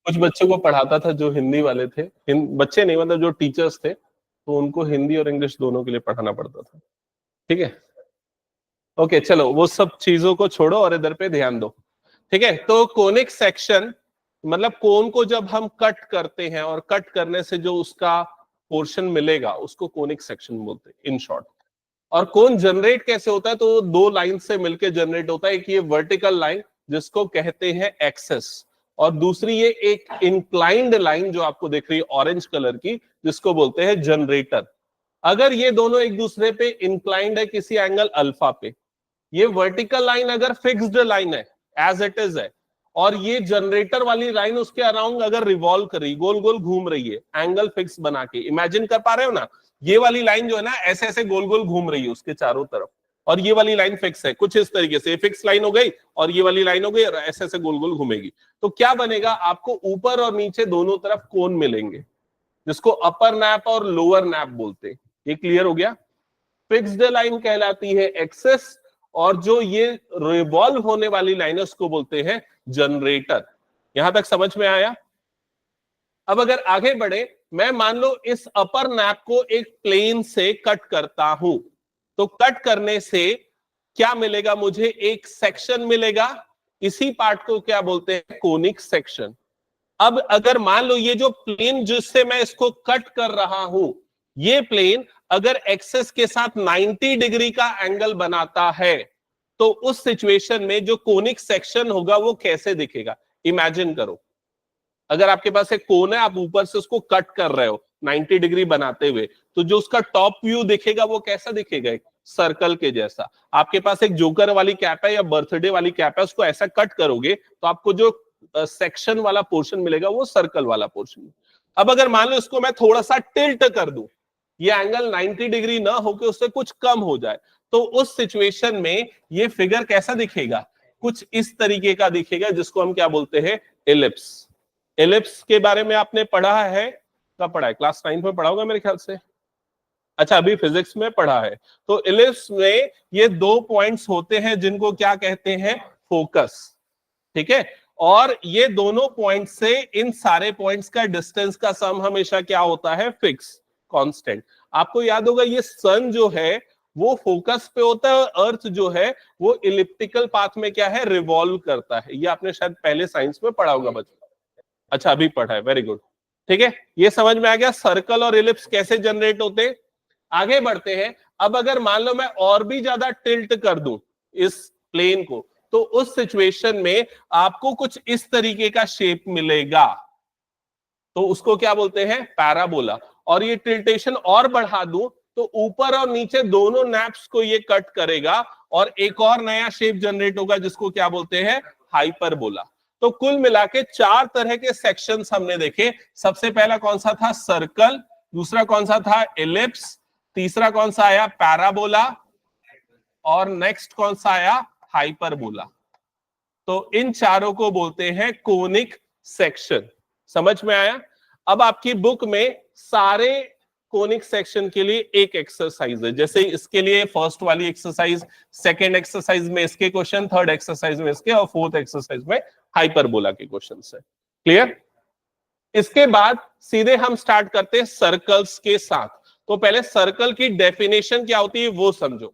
कुछ बच्चों को पढ़ाता था जो हिंदी वाले थे, बच्चे नहीं मतलब जो टीचर्स थे, तो उनको हिंदी और इंग्लिश दोनों के लिए पढ़ाना पड़ता था। ठीक है, ओके चलो वो सब चीजों को छोड़ो और इधर पे ध्यान दो। ठीक है, तो कोनिक सेक्शन मतलब कोन को जब हम कट करते हैं और कट करने से जो उसका पोर्शन मिलेगा उसको कोनिक सेक्शन बोलते हैं इन शॉर्ट। और कोन जनरेट कैसे होता है, तो दो लाइन से मिलकर जनरेट होता है। एक ये वर्टिकल लाइन जिसको कहते हैं एक्सेस, और दूसरी ये एक इंक्लाइंड लाइन जो आपको दिख रही है ऑरेंज कलर की, जिसको बोलते हैं जनरेटर। अगर ये दोनों एक दूसरे पे इंक्लाइंड है किसी एंगल अल्फा पे, ये वर्टिकल लाइन अगर फिक्स्ड लाइन है एज इट इज है, और ये जनरेटर वाली लाइन उसके अराउंड अगर रिवॉल्व कर रही, गोल गोल घूम रही है एंगल फिक्स बना के, इमेजिन कर पा रहे हो ना, ये वाली लाइन जो है ना ऐसे ऐसे गोल गोल घूम रही है उसके चारों तरफ, और ये वाली लाइन फिक्स है कुछ इस तरीके से, फिक्स लाइन हो गई और ये वाली लाइन हो गई और ऐसे ऐसे गोल गोल घूमेगी। तो क्या बनेगा, आपको ऊपर और नीचे दोनों तरफ कोन मिलेंगे, जिसको अपर नैप और लोअर नैप बोलते हैं। ये क्लियर हो गया। फिक्स्ड लाइन कहलाती है एक्सेस, और जो ये रिवॉल्व होने वाली लाइन है उसको बोलते हैं जनरेटर। यहां तक समझ में आया। अब अगर आगे बढ़े, मैं मान लो इस अपर नैप को एक प्लेन से कट करता हूं, तो कट करने से क्या मिलेगा मुझे, एक सेक्शन मिलेगा। इसी पार्ट को क्या बोलते हैं, कोनिक सेक्शन। अब अगर मान लो ये जो प्लेन जिससे मैं इसको कट कर रहा हूं, ये प्लेन अगर एक्सेस के साथ 90 डिग्री का एंगल बनाता है, तो उस सिचुएशन में जो कोनिक सेक्शन होगा वो कैसे दिखेगा, इमेजिन करो। अगर आपके पास एक कोन है, आप ऊपर से उसको कट कर रहे हो 90 डिग्री बनाते हुए, तो जो उसका टॉप व्यू दिखेगा वो कैसा दिखेगा, एक सर्कल के जैसा। आपके पास एक जोकर वाली कैप है या बर्थडे वाली कैप है, उसको ऐसा कट करोगे तो आपको जो सेक्शन वाला पोर्शन मिलेगा वो सर्कल वाला पोर्शन। अब अगर मान लो इसको मैं थोड़ा सा टिल्ट कर दूं, ये एंगल 90 डिग्री ना होकर उससे कुछ कम हो जाए, तो उस सिचुएशन में ये फिगर कैसा दिखेगा, कुछ इस तरीके का दिखेगा, जिसको हम क्या बोलते हैं, एलिप्स। एलिप्स के बारे में आपने पढ़ा है, कब पढ़ा है, क्लास 9 में पढ़ा होगा मेरे ख्याल से। अच्छा, अभी फिजिक्स में पढ़ा है। तो एलिप्स में ये दो पॉइंट्स होते हैं जिनको क्या कहते हैं, फोकस। ठीक है, और ये दोनों पॉइंट से इन सारे पॉइंट्स का डिस्टेंस का सम हमेशा क्या होता है, फिक्स कांस्टेंट। आपको याद होगा ये सन जो है वो फोकस पे होता है, अर्थ जो है वो इलिप्टिकल पाथ में क्या है, रिवॉल्व करता है। ये आपने शायद पहले साइंस में पढ़ा होगा बच्चों। अच्छा, अभी पढ़ा है, वेरी गुड। ठीक है, ये समझ में आ गया सर्कल और इलिप्स कैसे जनरेट होते हैं। आगे बढ़ते हैं। अब अगर मान लो मैं और भी ज्यादा टिल्ट कर दूं इस प्लेन को, तो उस सिचुएशन में आपको कुछ इस तरीके का शेप मिलेगा, तो उसको क्या बोलते हैं, पैराबोला। और ये टिल्टेशन और बढ़ा दूं तो ऊपर और नीचे दोनों नैप्स को ये कट करेगा और एक और नया शेप जनरेट होगा जिसको क्या बोलते हैं, हाइपरबोला। तो कुल मिला के चार तरह के सेक्शंस हमने देखे। सबसे पहला कौन सा था, सर्कल। दूसरा कौन सा था, एलिप्स। तीसरा कौन सा आया, पैराबोला। और नेक्स्ट कौन सा आया, हाइपरबोला। तो इन चारों को बोलते हैं कोनिक सेक्शन। समझ में आया। अब आपकी बुक में सारे कोनिक सेक्शन के लिए एक एक्सरसाइज है, जैसे इसके लिए फर्स्ट वाली एक्सरसाइज, सेकंड एक्सरसाइज में इसके क्वेश्चन, थर्ड एक्सरसाइज में इसके, और फोर्थ एक्सरसाइज में हाइपरबोला के क्वेश्चन है। क्लियर। इसके बाद सीधे हम स्टार्ट करते हैं सर्कल्स के साथ। तो पहले सर्कल की डेफिनेशन क्या होती है वो समझो।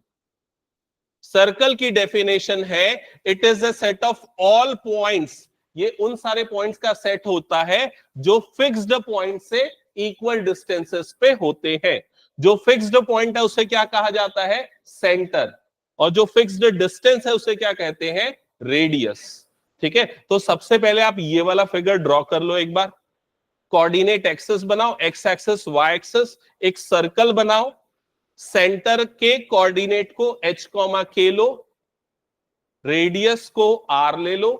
सर्कल की डेफिनेशन है, it is a set of all points. ये उन सारे पॉइंट्स का सेट होता है जो फिक्स्ड पॉइंट से इक्वल डिस्टेंसेस पे होते हैं। जो फिक्स्ड पॉइंट है उसे क्या कहा जाता है, सेंटर। और जो फिक्स्ड डिस्टेंस है उसे क्या कहते हैं, रेडियस। ठीक है, तो सबसे पहले आप ये वाला फिगर ड्रॉ कर लो एक बार। कोऑर्डिनेट एक्सेस बनाओ, एक्स एक्सेस, वाई एक्सेस। एक सर्कल बनाओ, सेंटर के कोऑर्डिनेट को h k लो, रेडियस को r ले लो।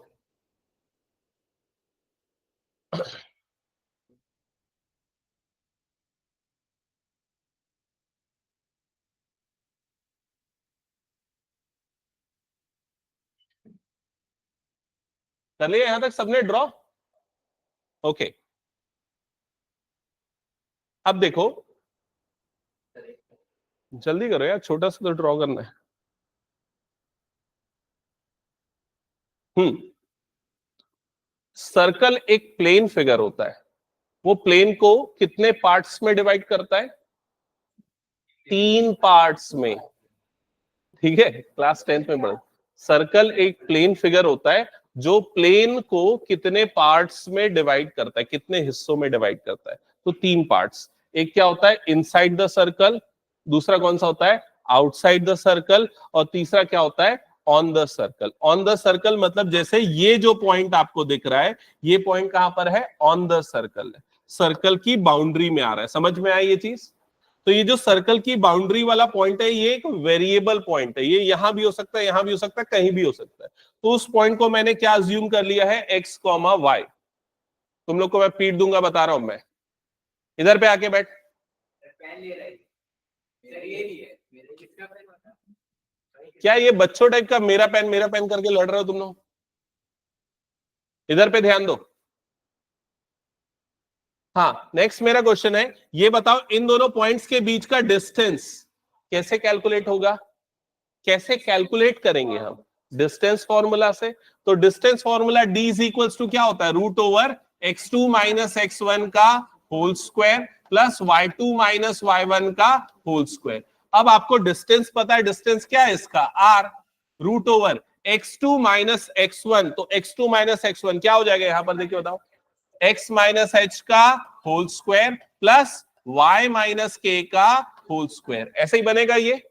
कर लिया यहां तक सबने ड्रॉ, ओके। अब देखो, जल्दी करो यार, छोटा सा तो ड्रॉ करना है। हम्म सर्कल एक प्लेन फिगर होता है, वो प्लेन को कितने पार्ट्स में डिवाइड करता है? 3 पार्ट्स में। ठीक है, क्लास 10th में पढ़ा। सर्कल एक प्लेन फिगर होता है जो प्लेन को कितने पार्ट्स में डिवाइड करता है, कितने हिस्सों में डिवाइड करता है? तो 3 पार्ट्स। एक क्या होता है? Inside the circle. दूसरा कौन सा होता है? Outside the circle. और तीसरा क्या होता है? On the circle. On the circle मतलब जैसे ये जो पॉइंट आपको दिख रहा है, ये पॉइंट कहां पर है? ऑन द सर्कल है, सर्कल की बाउंड्री में आ रहा है। समझ में आई ये चीज? तो ये जो सर्कल की बाउंड्री वाला पॉइंट है, ये एक वेरिएबल पॉइंट है। ये यहां भी हो सकता है, यहां भी हो सकता है, कहीं भी हो सकता है। तो उस पॉइंट को मैंने क्या अज्यूम कर लिया है? X comma y. तुम लोग को मैं पीट दूंगा, बता रहा हूं मैं। इधर पे आके बैठ। क्या ये बच्चों टाइप का मेरा पेन करके लड़ रहे हो तुम लोग? इधर पे ध्यान दो। हाँ, नेक्स्ट मेरा क्वेश्चन है, ये बताओ इन दोनों पॉइंट्स के बीच का डिस्टेंस कैसे कैलकुलेट होगा? कैसे कैलकुलेट करेंगे हम? डिस्टेंस फॉर्मूला से। तो distance formula d is equals to क्या होता है? Root over x2 minus x1 का whole square plus y2 minus y1 का होल स्क्वायर। अब आपको डिस्टेंस पता है, डिस्टेंस क्या है इसका? r। Root over x2 minus x1, तो x2 माइनस x1 क्या हो जाएगा? यहां पर देखिए, बताओ। x माइनस h का whole square plus y minus k का होल स्क्वायर। ऐसे ही बनेगा ये।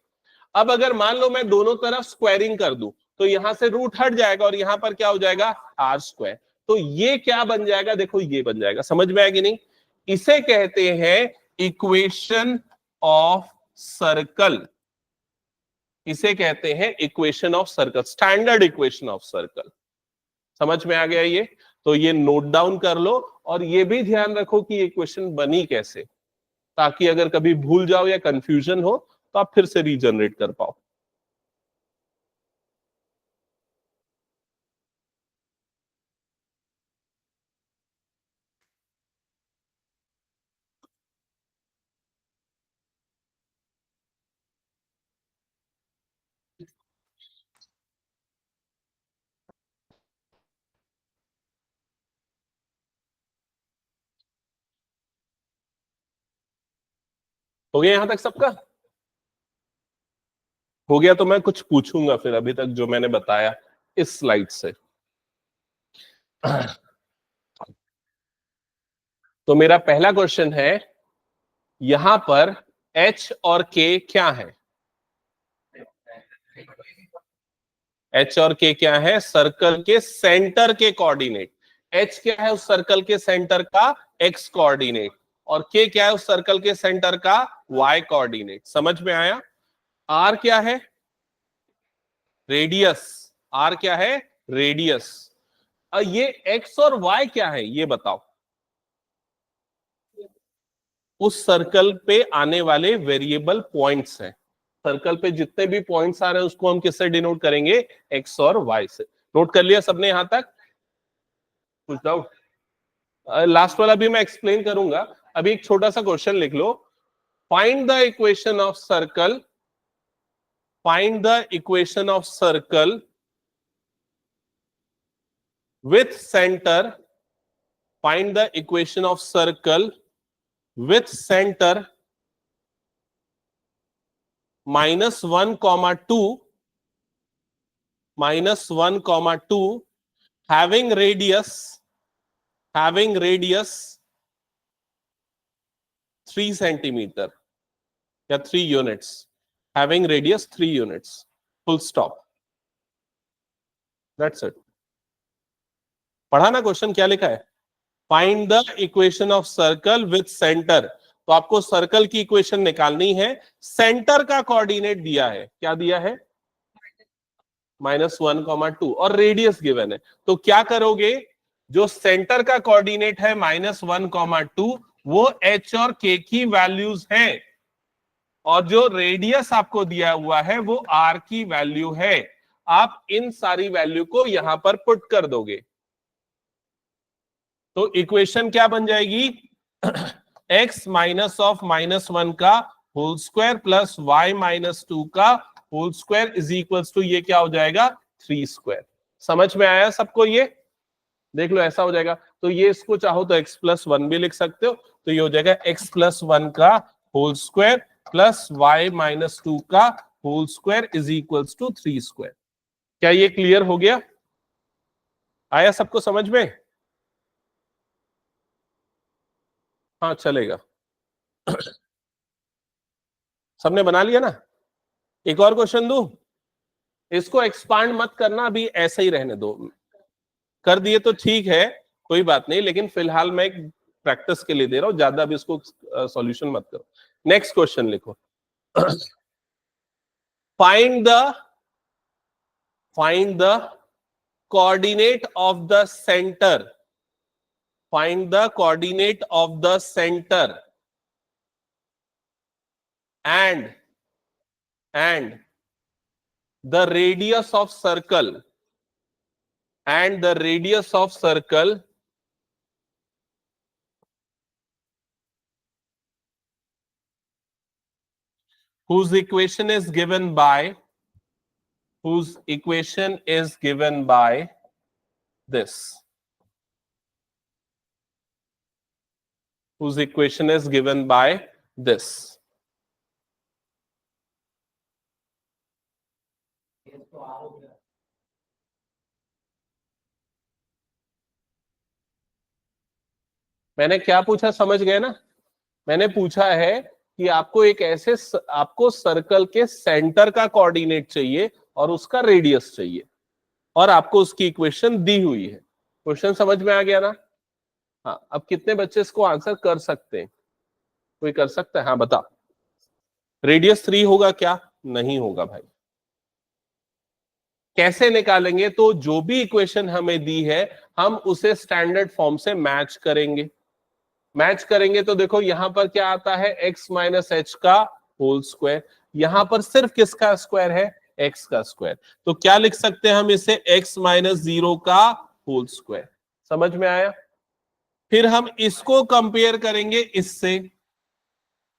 अब अगर मान लो मैं दोनों तरफ स्क्वायरिंग कर दूं, तो यहां से रूट हट जाएगा और यहां पर क्या हो जाएगा? R square. तो ये क्या बन जाएगा? देखो, ये बन जाएगा। समझ में आएगी नहीं? इसे कहते हैं इक्वेशन ऑफ सर्कल। इसे कहते हैं equation of circle, standard equation of circle. समझ में आ गया ये? तो ये नोट डाउन कर लो, और ये भी ध्यान रखो कि इक्वेशन बनी कैसे, ताकि अगर कभी भूल जाओ या कंफ्यूजन हो तो आप फिर से रीजनरेट कर पाओ। हो गया यहां तक सबका? हो गया तो मैं कुछ पूछूंगा फिर, अभी तक जो मैंने बताया इस स्लाइड से। तो मेरा पहला क्वेश्चन है, यहां पर h और k क्या है? h और k क्या है? सर्कल के सेंटर के कोऑर्डिनेट। h क्या है उस सर्कल के सेंटर का? x coordinate. और k क्या है उस सर्कल के सेंटर का? y coordinate. समझ में आया? r क्या है? रेडियस। r क्या है? रेडियस। ये x और y क्या है ये बताओ? उस सर्कल पे आने वाले वेरिएबल पॉइंट्स हैं। सर्कल पे जितने भी पॉइंट्स आ रहे हैं उसको हम किससे डिनोट करेंगे? x और y से। नोट कर लिया सबने यहां तक? कुछ डाउट? लास्ट वाला भी मैं एक्सप्लेन करूंगा। अभी एक छोटा सा क्वेश्चन लिख लो। Find the equation of circle, find the equation of circle with centre, find the equation of circle with centre -1, 2, -1, 2, having radius 3 centimeter या 3 units, having radius 3 units, full stop, that's it। पढ़ा ना question क्या लिखा है? Find the equation of circle with centre. तो आपको circle की equation निकालनी है, सेंटर का कोऑर्डिनेट दिया है, क्या दिया है? -1, 2, और रेडियस गिवन है। तो क्या करोगे? जो सेंटर का कोऑर्डिनेट है -1, 2, वो h और k की वैल्यूज हैं, और जो रेडियस आपको दिया हुआ है वो r की वैल्यू है। आप इन सारी वैल्यू को यहां पर पुट कर दोगे, तो इक्वेशन क्या बन जाएगी? x माइनस ऑफ -1 का होल स्क्वायर प्लस y -2 का whole square is equals to, ये क्या हो जाएगा? 3 स्क्वायर। समझ में आया सबको ये? देख लो ऐसा हो जाएगा। तो ये इसको चाहो तो x+1 भी लिख सकते हो, तो ये हो जाएगा x+1 का होल स्क्वायर प्लस y-2 का whole square is equals to 3 square. क्या ये क्लियर हो गया? आया सबको समझ में? हाँ चलेगा। सबने बना लिया ना? एक और क्वेश्चन दूं? इसको एक्सपांड मत करना, अभी ऐसा ही रहने दो। कर दिए तो ठीक है, कोई बात नहीं, लेकिन फिलहाल मैं एक प्रैक्टिस के लिए दे रहा हूं, ज्यादा अभी इसको सॉल्यूशन मत करो। नेक्स्ट क्वेश्चन लिखो। Find the coordinate of the center. Find the coordinate of the center and the radius of circle whose equation is given by this. Whose equation is given by this. मैंने क्या पूछा समझ गए ना? मैंने पूछा है कि आपको एक ऐसे आपको सर्कल के सेंटर का कोऑर्डिनेट चाहिए और उसका रेडियस चाहिए, और आपको उसकी इक्वेशन दी हुई है। क्वेश्चन समझ में आ गया ना? हाँ, अब कितने बच्चे इसको आंसर कर सकते हैं? कोई कर सकता है? हाँ बता। रेडियस 3 होगा क्या? नहीं होगा भाई। कैसे निकालेंगे? तो जो भी इक्वेशन हमें दी है हम उसे स्टैंडर्ड फॉर्म से मैच करेंगे। मैच करेंगे तो देखो यहां पर क्या आता है, x माइनस एच का होल स्क्वायर। यहां पर सिर्फ किसका स्क्वायर है? x का स्क्वायर। तो क्या लिख सकते हैं हम इसे? x माइनस 0 का होल स्क्वायर। समझ में आया? फिर हम इसको कंपेयर करेंगे इससे,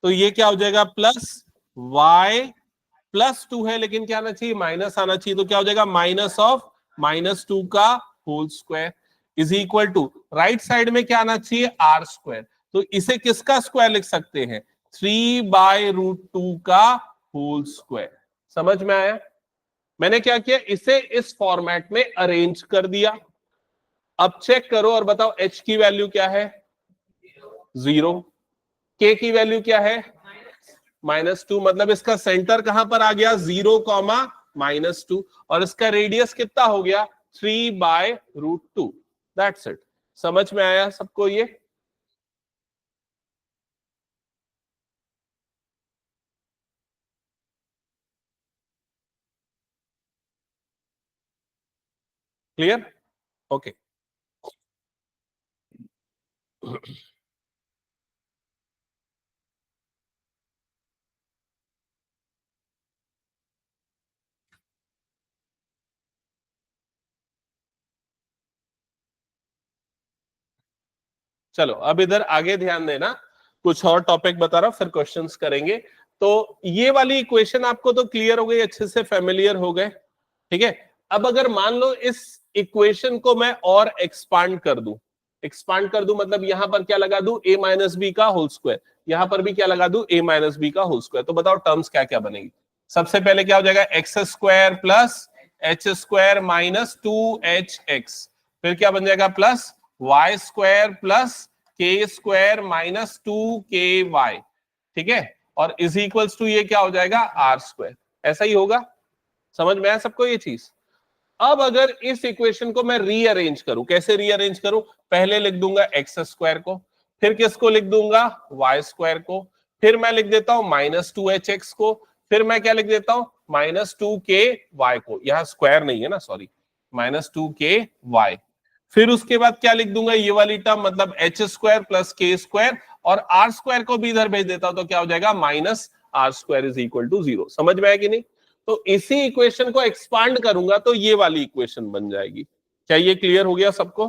तो ये क्या हो जाएगा? प्लस y+2 है, लेकिन क्या आना चाहिए? माइनस आना चाहिए। तो क्या हो जाएगा? -(-2) का whole square is equal to, right side में क्या आना चाहिए? R square. तो इसे किसका स्क्वायर लिख सकते हैं? 3/√2 का होल स्क्वायर। समझ में आया? मैंने क्या किया, इसे इस फॉर्मेट में अरेंज कर दिया। अब चेक करो और बताओ h की वैल्यू क्या है? 0। k की वैल्यू क्या है? -2। मतलब इसका सेंटर कहां पर आ गया? 0, -2। और इसका रेडियस कितना हो गया? 3/√2। That's it. समझ में आया सबको ये? क्लियर? ओके। चलो अब इधर आगे ध्यान देना, कुछ और टॉपिक बता रहा हूं, फिर क्वेश्चंस करेंगे। तो ये वाली इक्वेशन आपको तो क्लियर हो गई, अच्छे से फेमिलियर हो गए, ठीक है? अब अगर मान लो इस इक्वेशन को मैं और एक्सपांड कर दूं, मतलब यहां पर क्या लगा दूं? a माइनस बी का होल स्क्वायर। यहां पर भी क्या लगा दूं? a माइनस बी का होल स्क्वायर। तो बताओ टर्म्स क्या क्या बनेगी? सबसे पहले क्या हो जाएगा? X square plus h square minus 2hx। फिर क्या बन जाएगा? Plus y square plus k square minus 2ky। ठीक है? और इज इक्वल्स टू ये क्या हो जाएगा? R square. ऐसा ही होगा। समझ में आया सबको ये चीज? अब अगर इस इक्वेशन को मैं रीअरेंज करूं, कैसे रीअरेंज करूं? पहले लिख दूंगा एक्स स्क्वायर को, फिर किसको लिख दूंगा? वाई स्क्वायर को, फिर मैं लिख देता हूं -2hx को, फिर मैं क्या लिख देता हूं? -2ky को। यहां स्क्वायर नहीं है ना, सॉरी, -2ky। फिर उसके बाद क्या लिख दूंगा? ये वाली टर्म, मतलब H square plus k square, और आर स्क्वायर को भी इधर भेज देता हूं, तो क्या हो जाएगा? -r² is equal to 0। समझ में आया कि नहीं? तो इसी इक्वेशन को एक्सपांड करूंगा तो ये वाली इक्वेशन बन जाएगी। क्या ये क्लियर हो गया सबको?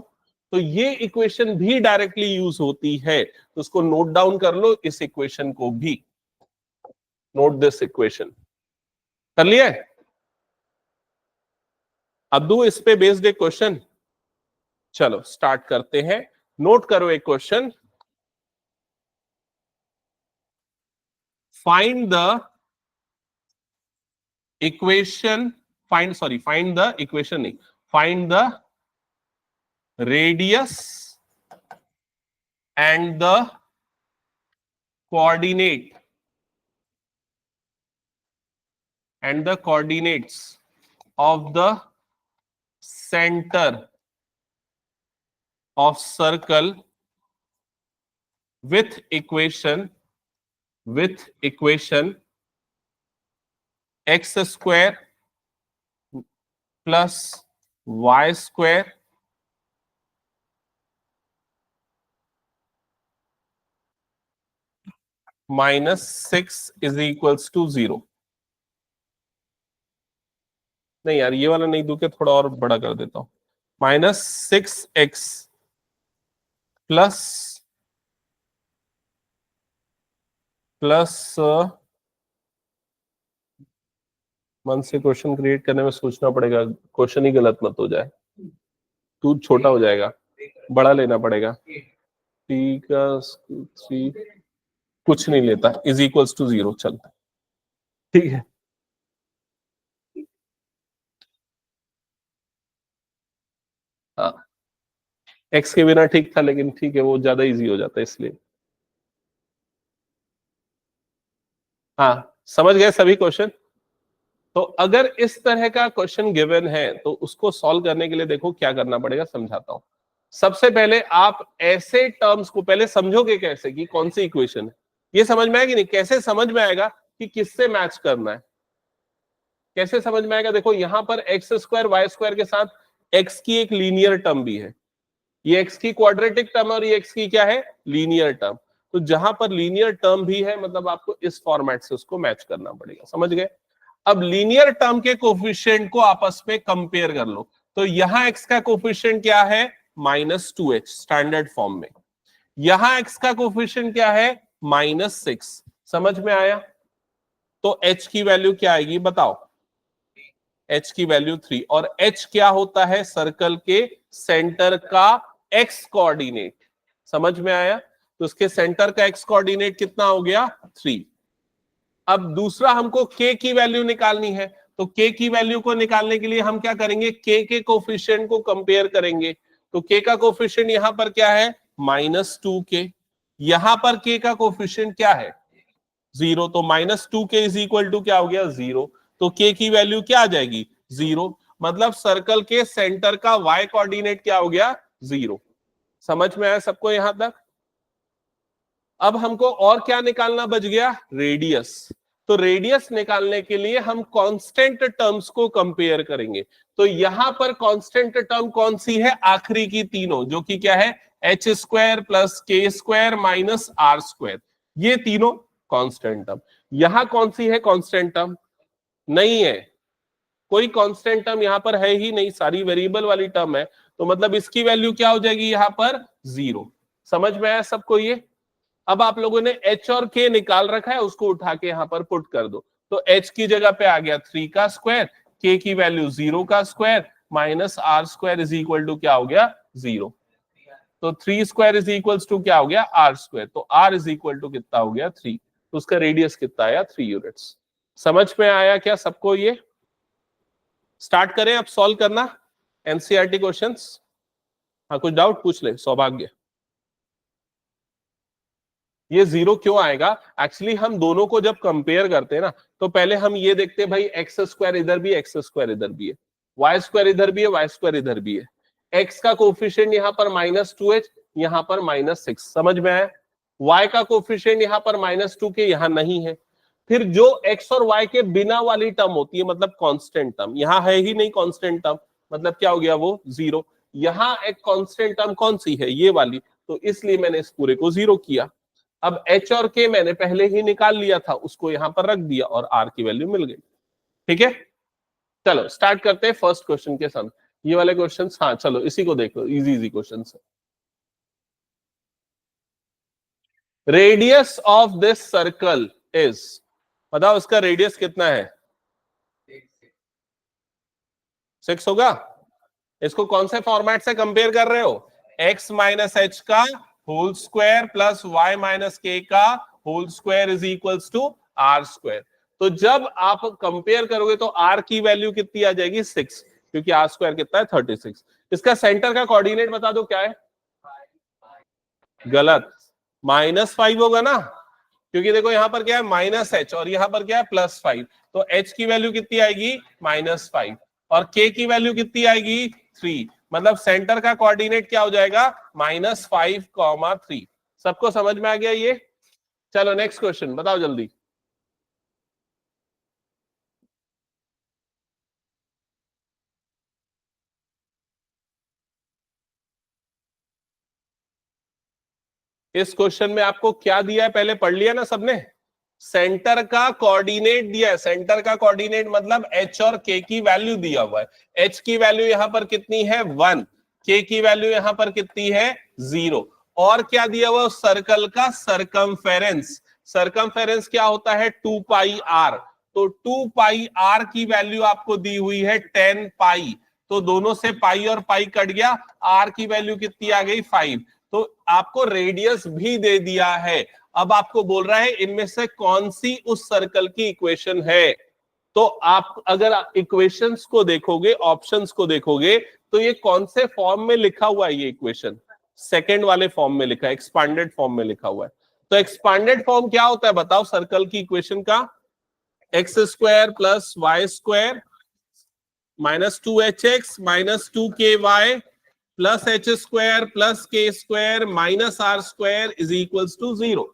तो ये इक्वेशन भी डायरेक्टली यूज होती है, तो उसको नोट डाउन कर लो, इस इक्वेशन को भी। Note this equation. कर लिया है? अब दो इस पे बेस्ड एक क्वेश्चन। चलो स्टार्ट करते हैं, नोट करो एक question. Find the equation, find the equation नहीं, find the radius and the coordinate and the coordinates of the center of circle with equation x square plus y square minus 6 is equals to 0। नहीं यार, ये वाला नहीं दूं, थोड़ा और बड़ा कर देता हूं। -6x प्लस मन से क्वेश्चन क्रिएट करने में सोचना पड़ेगा, क्वेश्चन ही गलत मत हो जाए, टू छोटा हो जाएगा, बड़ा लेना पड़ेगा। t का 3 कुछ नहीं लेता, इज इक्वल्स टू 0 चलता, ठीक है। हाँ, x के बिना ठीक था, लेकिन ठीक है, वो ज्यादा इजी हो जाता है इसलिए। हाँ, समझ गए सभी क्वेश्चन? तो अगर इस तरह का क्वेश्चन गिवन है तो उसको सॉल्व करने के लिए देखो क्या करना पड़ेगा, समझाता हूं। सबसे पहले आप ऐसे टर्म्स को पहले समझोगे कैसे, कि कौन सी इक्वेशन है, ये समझ में आएगी नहीं, कैसे समझ में आएगा कि किससे मैच करना है, कैसे समझ में आएगा? देखो यहां पर एक्स स्क्वायर वाई स्क्वायर के साथ एक्स की एक लीनियर टर्म भी है, ये एक्स की क्वाड्रेटिक टर्म और ये एक्स की क्या है, लीनियर टर्म। तो जहां पर लीनियर टर्म भी है, मतलब आपको इस फॉर्मेट से उसको मैच करना पड़ेगा, समझ गए? अब लीनियर टर्म के कोफिशिएंट को आपस में कंपेयर कर लो। तो यहां एक्स का कोफिशिएंट क्या है, -2h स्टैंडर्ड फॉर्म में। यहां एक्स का कोफिशिएंट क्या है, -6। समझ में आया? तो h की वैल्यू क्या आएगी बताओ? h की वैल्यू 3। और h क्या होता है, सर्कल के सेंटर का x कोऑर्डिनेट। समझ में आया? तो उसके सेंटर का x कोऑर्डिनेट कितना हो गया, 3। अब दूसरा हमको k की वैल्यू निकालनी है, तो k की वैल्यू को निकालने के लिए हम क्या करेंगे, k के कोफिशिएंट को कंपेयर करेंगे। तो k का कोफिशिएंट यहां पर क्या है, -2k। यहां पर k का कोफिशिएंट क्या है, 0। तो -2k इज इक्वल टू क्या हो गया, 0। तो k की वैल्यू क्या आ जाएगी, 0। मतलब सर्कल के सेंटर का y कोऑर्डिनेट क्या हो गया, 0। समझ में आया सबको यहां तक? अब हमको और क्या निकालना बच गया, रेडियस। तो रेडियस निकालने के लिए हम कांस्टेंट टर्म्स को कंपेयर करेंगे। तो यहां पर कांस्टेंट टर्म कौन सी है, आखिरी की तीनों, जो कि क्या है, H square plus k square minus r square, ये तीनों कांस्टेंट टर्म। यहां कौन सी है कांस्टेंट टर्म, नहीं है, कोई कांस्टेंट टर्म यहां पर है ही नहीं, सारी वेरिएबल वाली टर्म है। तो मतलब इसकी वैल्यू क्या हो जाएगी यहां पर, 0। समझ में आया सबको ये? अब आप लोगों ने h और k निकाल रखा है, उसको उठा के यहां पर पुट कर दो। तो h की जगह पे आ गया 3 का स्क्वायर, k की वैल्यू 0 का square minus r square is equal to क्या हो गया, 0। तो 3 स्क्वायर इज इक्वल टू क्या हो गया, आर स्क्वायर। तो r इज इक्वल टू कितना हो गया, 3। तो उसका रेडियस कितना आया, 3 यूनिट्स। समझ में आया क्या सबको ये? स्टार्ट करें अब सॉल्व करना एनसीईआरटी क्वेश्चंस। हाँ, कुछ डाउट पूछ ले सौभाग्य। ये 0 क्यों आएगा, एक्चुअली हम दोनों को जब कंपेयर करते हैं ना, तो पहले हम ये देखते हैं भाई एक्स स्क्वायर इधर भी, एक्स स्क्वायर इधर भी है, वाई स्क्वायर इधर भी है, वाई स्क्वायर इधर भी है। एक्स का कोफिशिएंट यहाँ पर -2h, यहाँ पर -6। समझ में आया? y का कोफिशिएंट यहाँ पर -2k, यहाँ नहीं है। फिर जो x और y के बिना वाली टर्म होती है, मतलब कांस्टेंट टर्म, यहाँ है ही नहीं कांस्टेंट टर्म, मतलब क्या हो गया, वो 0। यहाँ एक कांस्टेंट टर्म कौन सी है, ये वाली, तो इसलिए मैंने इस पूरे को 0 किया। अब h और k मैंने पहले ही निकाल लिया था, उसको यहां पर रख दिया और r की वैल्यू मिल गई। ठीक है, चलो स्टार्ट करते हैं फर्स्ट क्वेश्चन के साथ। ये वाले क्वेश्चन, हाँ चलो इसी को देख लो, इजी इजी क्वेश्चन है। Radius of this circle is, बताओ इसका रेडियस कितना है, 6 होगा? इसको कौन से फॉर्मेट से कंपेयर कर रहे हो? x माइनस एच का whole square plus y minus k का whole square is equals to r square. तो जब आप कंपेयर करोगे तो r की वैल्यू कितनी आ जाएगी? 6, क्योंकि आर स्क्वायर कितना है? 36। इसका सेंटर का कोऑर्डिनेट बता दो क्या है? गलत, -5 होगा ना, क्योंकि देखो यहां पर क्या है? माइनस एच, और यहां पर क्या है? +5। तो h की वैल्यू कितनी आएगी? -5, और k की वैल्यू कितनी आएगी? 3। मतलब सेंटर का कोऑर्डिनेट क्या हो जाएगा? -5, 3। सबको समझ में आ गया ये? चलो नेक्स्ट क्वेश्चन बताओ जल्दी। इस क्वेश्चन में आपको क्या दिया है पहले पढ़ लिया ना सबने? सेंटर का कोऑर्डिनेट दिया है। सेंटर का कोऑर्डिनेट मतलब h और k की वैल्यू दिया हुआ है। h की वैल्यू यहां पर कितनी है? 1। k की वैल्यू यहां पर कितनी है? 0। और क्या दिया हुआ? सर्कल का सरकमफेरेंस। सरकमफेरेंस क्या होता है? 2 पाई r। तो 2 पाई r की वैल्यू आपको दी हुई है 10 पाई। तो दोनों से पाई और पाई कट गया, r की वैल्यू कितनी आ गई? 5। तो आपको रेडियस भी दे दिया है। अब आपको बोल रहा है इनमें से कौन सी उस सर्कल की इक्वेशन है। तो आप अगर इक्वेशंस को देखोगे, ऑप्शंस को देखोगे, तो ये कौन से फॉर्म में लिखा हुआ है? ये इक्वेशन सेकंड वाले फॉर्म में लिखा है, एक्सपांडेड फॉर्म में लिखा हुआ है। तो एक्सपांडेड फॉर्म क्या होता है बताओ सर्कल की इक्वेशन का? X square plus y square -2hx -2ky plus h square plus k square minus r square is equals to 0।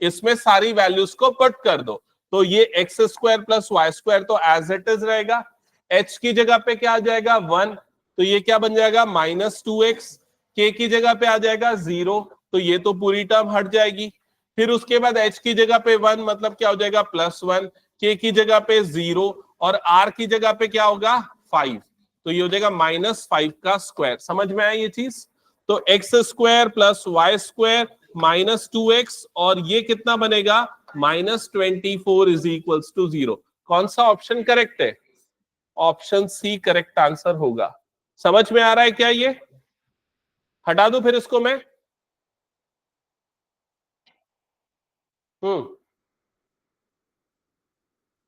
इसमें सारी वैल्यूज को पुट कर दो। तो ये x square plus y square तो एज इट इज रहेगा। h की जगह पे क्या आ जाएगा? 1। तो ये क्या बन जाएगा? -2x। k की जगह पे आ जाएगा 0, तो ये तो पूरी टर्म हट जाएगी। फिर उसके बाद h की जगह पे 1 मतलब क्या हो जाएगा? +1। k की जगह पे 0, और r की जगह पे क्या होगा? 5। तो ये हो जाएगा -5 का स्क्वायर। समझ में आया ये चीज? तो x square plus y square -2x, और ये कितना बनेगा? -24 इज इक्वल्स टू 0। कौन सा ऑप्शन करेक्ट है? ऑप्शन सी करेक्ट आंसर होगा। समझ में आ रहा है क्या ये? हटा दूं फिर इसको मैं?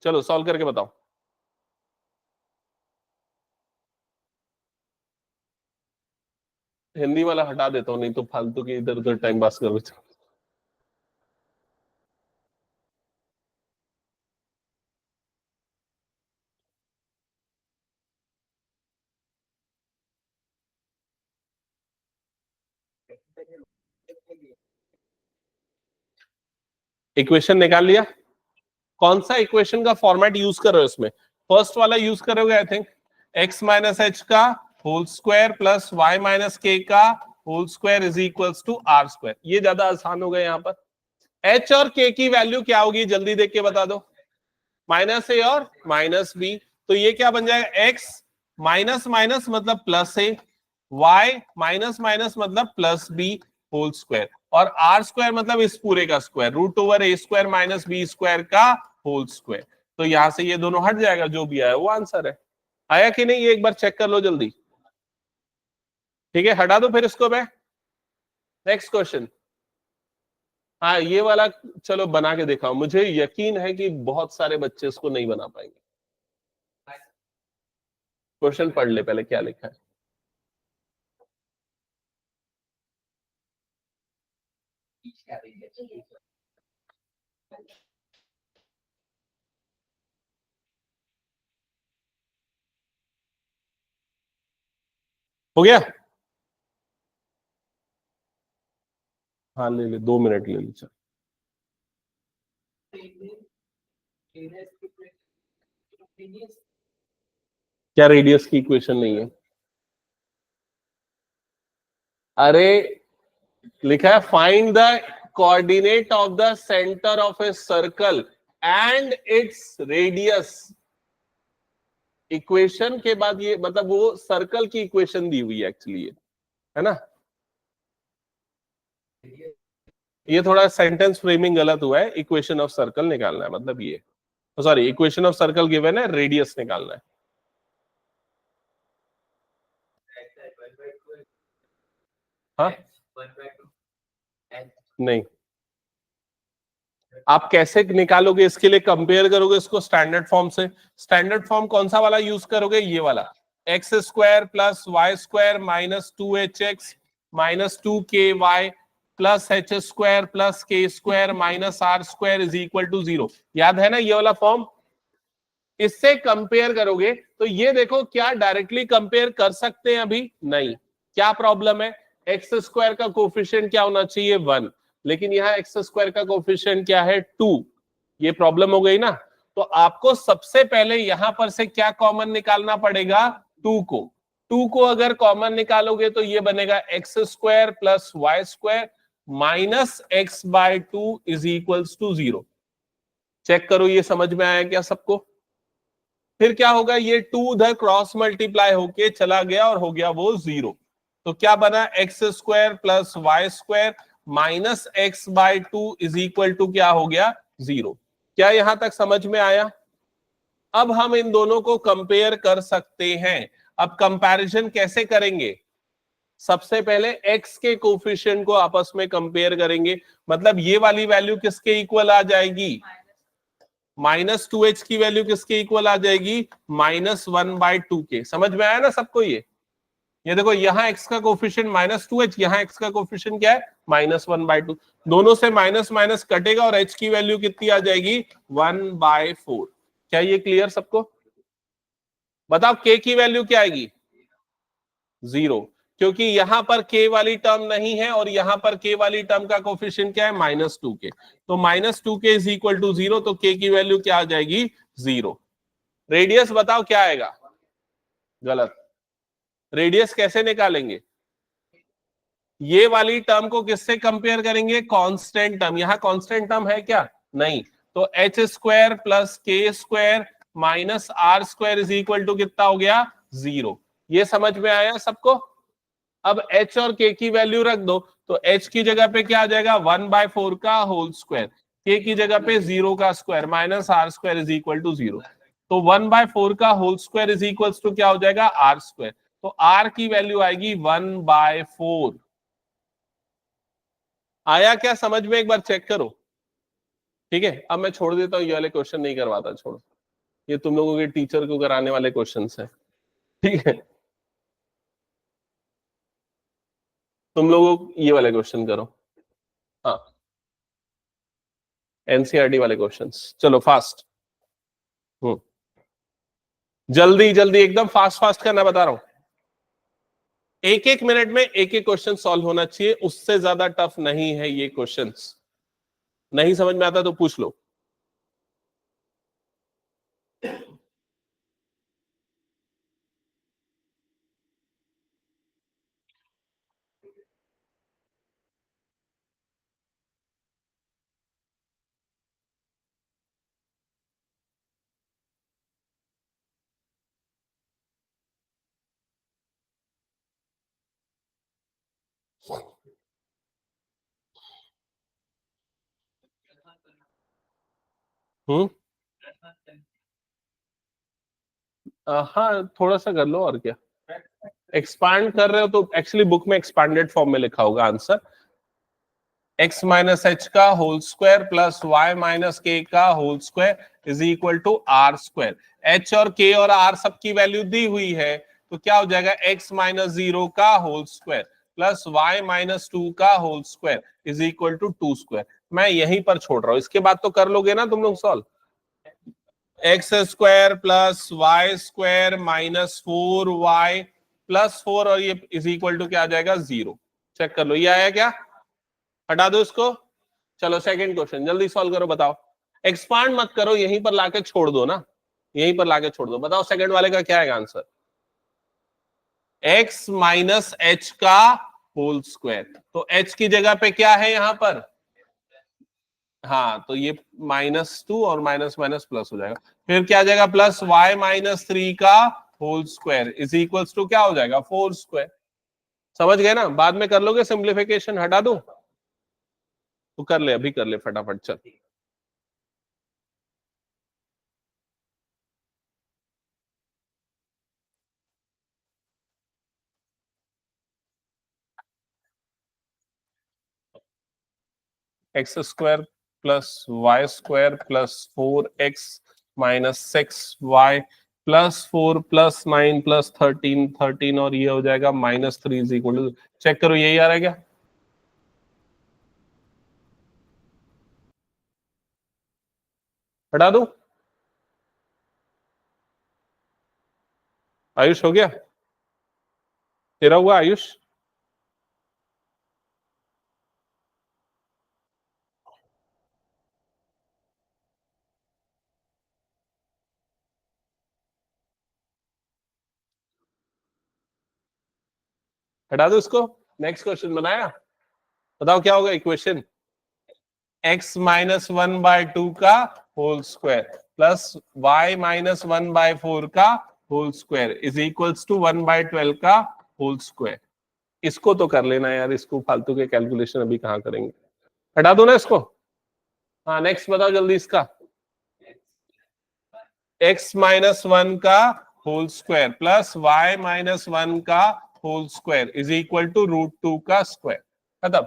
चलो सॉल्व करके बताओ। हिंदी वाला हटा देता हूं, नहीं तो फालतू के इधर उधर टाइम पास करोगे। इक्वेशन निकाल लिया? कौन सा इक्वेशन का फॉर्मेट यूज कर रहे हो इसमें? फर्स्ट वाला यूज करोगे I think, x minus h का whole square plus y minus k का whole square is equals to r square. ये ज्यादा आसान हो गया। यहाँ पर h और k की वैल्यू क्या होगी जल्दी देख के बता दो? -a और -b। तो ये क्या बन जाएगा? x माइनस माइनस मतलब +a, y माइनस माइनस मतलब +b होल स्क्वायर, और आर स्क्वायर मतलब इस पूरे का square, √a square minus b square का होल स्क्वायर। तो यहां से ये दोनों हट जाएगा, जो भी आया वो आंसर है। आया कि नहीं? ये एक बार चेक कर लो जल्दी। ठीक है, हटा दो फिर इसको मैं। Next question. हाँ ये वाला चलो बना के दिखाओ। मुझे यकीन है कि बहुत सारे बच्चे इसको नहीं बना पाएंगे। क्वेश्चन पढ़ ले पहले क्या लिखा है। हो गया? हाँ ले ले, 2 मिनट ले ले चल। क्या रेडियस की इक्वेशन नहीं है? अरे लिखा है find the coordinate of the centre of a circle and its radius. Equation के बाद ये मतलब वो सर्कल की इक्वेशन दी हुई है एक्चुअली, है ना? ये थोड़ा सेंटेंस फ्रेमिंग गलत हुआ है। इक्वेशन ऑफ सर्कल निकालना है मतलब ये, sorry equation of circle given है, रेडियस निकालना है। हाँ नहीं, आप कैसे निकालोगे, इसके लिए कंपेयर करोगे इसको स्टैंडर्ड फॉर्म से। स्टैंडर्ड फॉर्म कौन सा वाला यूज करोगे, ये वाला, x square plus y square minus 2hx minus 2ky plus h square plus k square minus r square is equal to 0। याद है ना ये वाला फॉर्म। इससे कंपेयर करोगे तो ये देखो, क्या डायरेक्टली कंपेयर कर सकते हैं अभी, नहीं। क्या प्रॉब्लम है, एक्स स्क्वायर का कोफिशिएंट क्या होना चाहिए 1, लेकिन यहाँ एक्स स्क्वायर का कोफिशिएंट क्या है 2। ये प्रॉब्लम हो गई ना। तो आपको सबसे पहले यहां पर से क्या कॉमन निकालना पड़ेगा, 2 को। 2 को अगर कॉमन निकालोगे तो ये बनेगा x square plus y square minus x by 2 is equals to 0। Check करो ये समझ में आया क्या सबको। फिर क्या होगा, ये 2 उधर क्रॉस मल्टीप्लाई होके चला गया और हो गया वो 0। तो क्या बना, x square plus y square minus x by 2 is equal to क्या हो गया 0। क्या यहां तक समझ में आया। अब हम इन दोनों को कंपेयर कर सकते हैं। अब कंपैरिजन कैसे करेंगे, सबसे पहले x के कोफिशिएंट को आपस में कंपेयर करेंगे। मतलब ये वाली वैल्यू किसके इक्वल आ जाएगी, -2h की वैल्यू किसके इक्वल आ जाएगी, -1/2 के। समझ में आया ना सबको ये देखो यहाँ x का कोफिशिएंट -2h, यहाँ x का कोफिशिएंट क्या है -1/2। दोनों से माइनस माइनस कटेगा और h की वैल्यू कितनी आ जाएगी 1/4। क्या ये क्लियर सबको। बताओ k की वैल्यू क्या आएगी 0, क्योंकि यहां पर k वाली टर्म नहीं है और यहां पर k वाली टर्म का कोफिशिएंट क्या है -2k। तो -2k इज इक्वल टू 0, तो k की वैल्यू क्या आ जाएगी 0। रेडियस बताओ क्या आएगा, गलत। रेडियस कैसे निकालेंगे, ये वाली टर्म को किससे कंपेयर करेंगे, कांस्टेंट टर्म। यहां कांस्टेंट टर्म है क्या, नहीं। तो h square plus k square minus r square is equal to कितना हो गया 0। ये समझ में आया सबको। अब h और k की वैल्यू रख दो, तो h की जगह पे क्या आ जाएगा 1/4 का होल स्क्वायर, k की जगह पे 0 का square minus r square is equal to 0। तो 1/4 का whole square is equal to क्या हो जाएगा आर स्क्वायर। तो r की वैल्यू आएगी 1/4। आया क्या समझ में, एक बार चेक करो। ठीक है, अब मैं छोड़ देता हूँ, ये वाले क्वेश्चन नहीं करवाता, छोड़ो। ये तुम लोगों के टीचर को कराने वाले क्वेश्चन है। ठीक है, तुम लोग ये वाले क्वेश्चन करो। हाँ, एनसीईआरटी वाले क्वेश्चंस, चलो फास्ट। हम्म, जल्दी जल्दी एकदम फास्ट फास्ट करना बता रहा हूं। एक एक मिनट में एक एक क्वेश्चन सॉल्व होना चाहिए, उससे ज्यादा टफ नहीं है ये क्वेश्चंस। नहीं समझ में आता तो पूछ लो। हम्म, हाँ थोड़ा सा कर लो, और क्या। एक्सपांड कर रहे हो तो एक्चुअली बुक में एक्सपांडेड फॉर्म में लिखा होगा आंसर, x माइनस एच का whole square plus y minus k का whole square is equal to r square. h और k और r सबकी वैल्यू दी हुई है, तो क्या हो जाएगा x माइनस 0 का whole square plus y minus 2 का whole square is equal to 2 square. मैं यहीं पर छोड़ रहा हूं, इसके बाद तो कर लोगे ना तुम लोग solve. X square plus y square minus 4y plus 4 और ये इज इक्वल टू क्या आ जाएगा 0। चेक कर लो, ये आया क्या, हटा दो इसको। चलो सेकंड क्वेश्चन जल्दी सॉल्व करो, बताओ। एक्सपांड मत करो, यहीं पर लाके छोड़ दो ना, यहीं पर लाके छोड़ दो। बताओ सेकंड वाले का क्या है आंसर, x माइनस एच का होल स्क्वायर। तो h की जगह पे क्या है यहां पर, हाँ तो ये -2 और माइनस माइनस प्लस हो जाएगा। फिर क्या आ जाएगा प्लस y-3 का whole square is equals to क्या हो जाएगा 4 स्क्वायर। समझ गए ना, बाद में कर लोगे सिंप्लीफिकेशन, हटा दो तो कर ले, अभी कर ले फटाफट चल। X square plus y square plus 4x minus 6y plus 4 plus 9 plus 13 और ये हो जाएगा -3 इज इक्वल टू, चेक करो यही आ रहा है क्या? हटा दो, आयुष हो गया तेरा? हुआ आयुष? हटा दो इसको। नेक्स्ट क्वेश्चन बनाया, बताओ क्या होगा इक्वेशन? x माइनस 1/2 का whole square plus y minus 1/4 का whole square is equals to 1/12 का होल स्क्वायर। इसको तो कर लेना यार, इसको फालतू के कैलकुलेशन अभी कहाँ करेंगे, हटा दो ना इसको। हाँ नेक्स्ट बताओ जल्दी इसका। x माइनस 1 का whole square plus y minus 1 का whole square is equal to √2 का स्क्वायर। खत्म।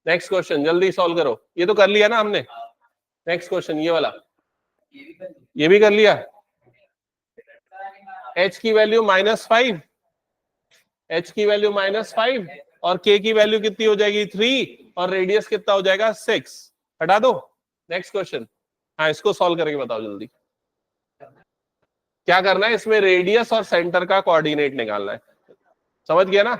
नेक्स्ट क्वेश्चन जल्दी सॉल्व करो, ये तो कर लिया ना हमने। नेक्स्ट क्वेश्चन ये वाला, ये भी कर लिया। h की वैल्यू -5, h की वैल्यू -5 और k की वैल्यू कितनी हो जाएगी 3 और रेडियस कितना हो जाएगा 6। हटा दो। नेक्स्ट क्वेश्चन, हाँ इसको सॉल्व करके बताओ जल्दी। क्या करना है इसमें? रेडियस और सेंटर का कोऑर्डिनेट निकालना है। समझ गया ना?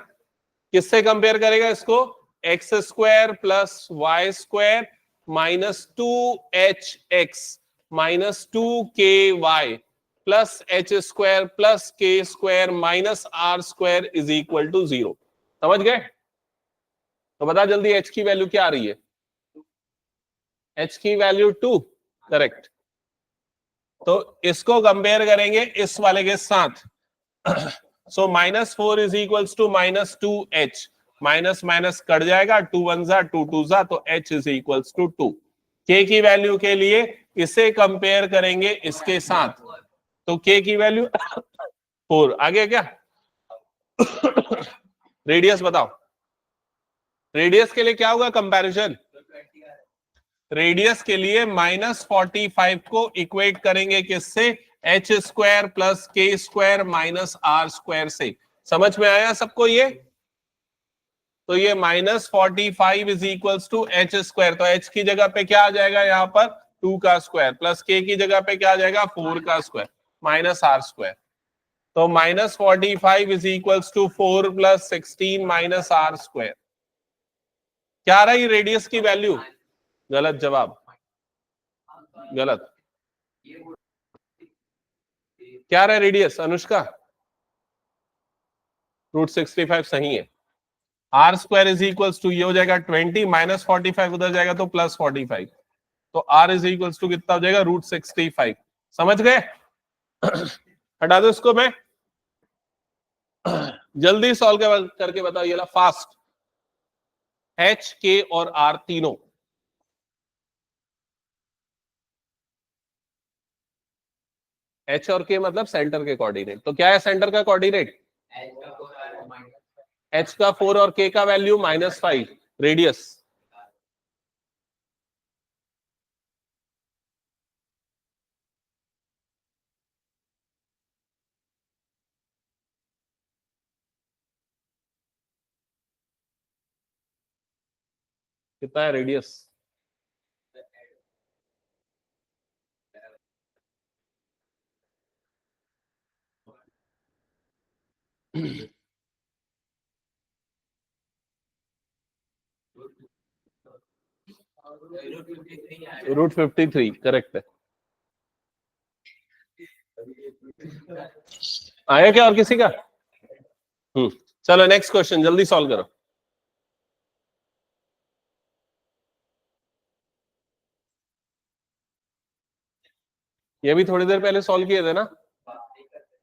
किससे कंपेयर करेगा इसको? X square plus y square minus 2hx minus 2ky plus h square plus k square minus r square is equal to 0। समझ गए? तो बता जल्दी h की वैल्यू क्या आ रही है? h की वैल्यू 2, करेक्ट। तो इसको कंपेयर करेंगे इस वाले के साथ। So -4 is equals to -2h, minus minus cut जाएगा, 2 1 जा 2 2 जा, तो h is equals to 2। k की वैल्यू के लिए इसे कंपेयर करेंगे इसके साथ, तो k की वैल्यू 4 आ गया क्या? रेडियस बताओ, रेडियस के लिए क्या होगा कंपैरिजन? रेडियस के लिए -45 को इक्वेट करेंगे किससे? H square plus k square minus r square से। समझ में आया सबको ये? तो ये -45 is equals to h square, तो एच की जगह पे क्या आ जाएगा यहाँ पर? 2 का स्क्वायर प्लस के की जगह पे क्या आ जाएगा? 4 का स्क्वायर माइनस आर स्क्वायर। तो -45 is equals to 4 plus 16 minus r square. क्या आ रहा है रेडियस की वैल्यू? गलत जवाब, गलत। क्या रहा है रेडियस अनुष्का? √65 सही है। R square is equals to ये हो जाएगा 20 -45 उधर जाएगा तो +45, तो आर इज इक्वल्स टू कितना हो जाएगा? √65। समझ गए? हटा दो इसको। मैं जल्दी सॉल्व करके बताओ ये ला फास्ट। एच के और आर तीनों, एच और के मतलब सेंटर के कोऑर्डिनेट। तो क्या है सेंटर का कोऑर्डिनेट? एच का 4 और के का वैल्यू -5। रेडियस कितना है? रेडियस √53, करेक्ट है। आया क्या और किसी का? चलो नेक्स्ट क्वेश्चन जल्दी सॉल्व करो। ये भी थोड़ी देर पहले सॉल्व किए थे ना।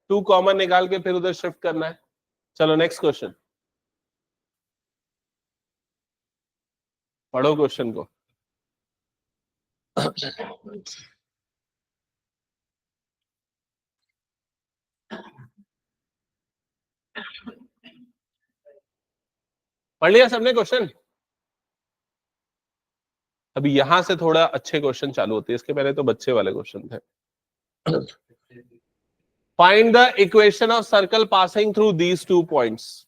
2 कॉमन निकाल के फिर उधर शिफ्ट करना है। चलो नेक्स्ट क्वेश्चन पढ़ो क्वेश्चन को। पढ़ लिया सबने क्वेश्चन? अभी यहां से थोड़ा अच्छे क्वेश्चन चालू होते हैं, इसके पहले तो बच्चे वाले क्वेश्चन थे। Find the equation of circle passing through these 2 points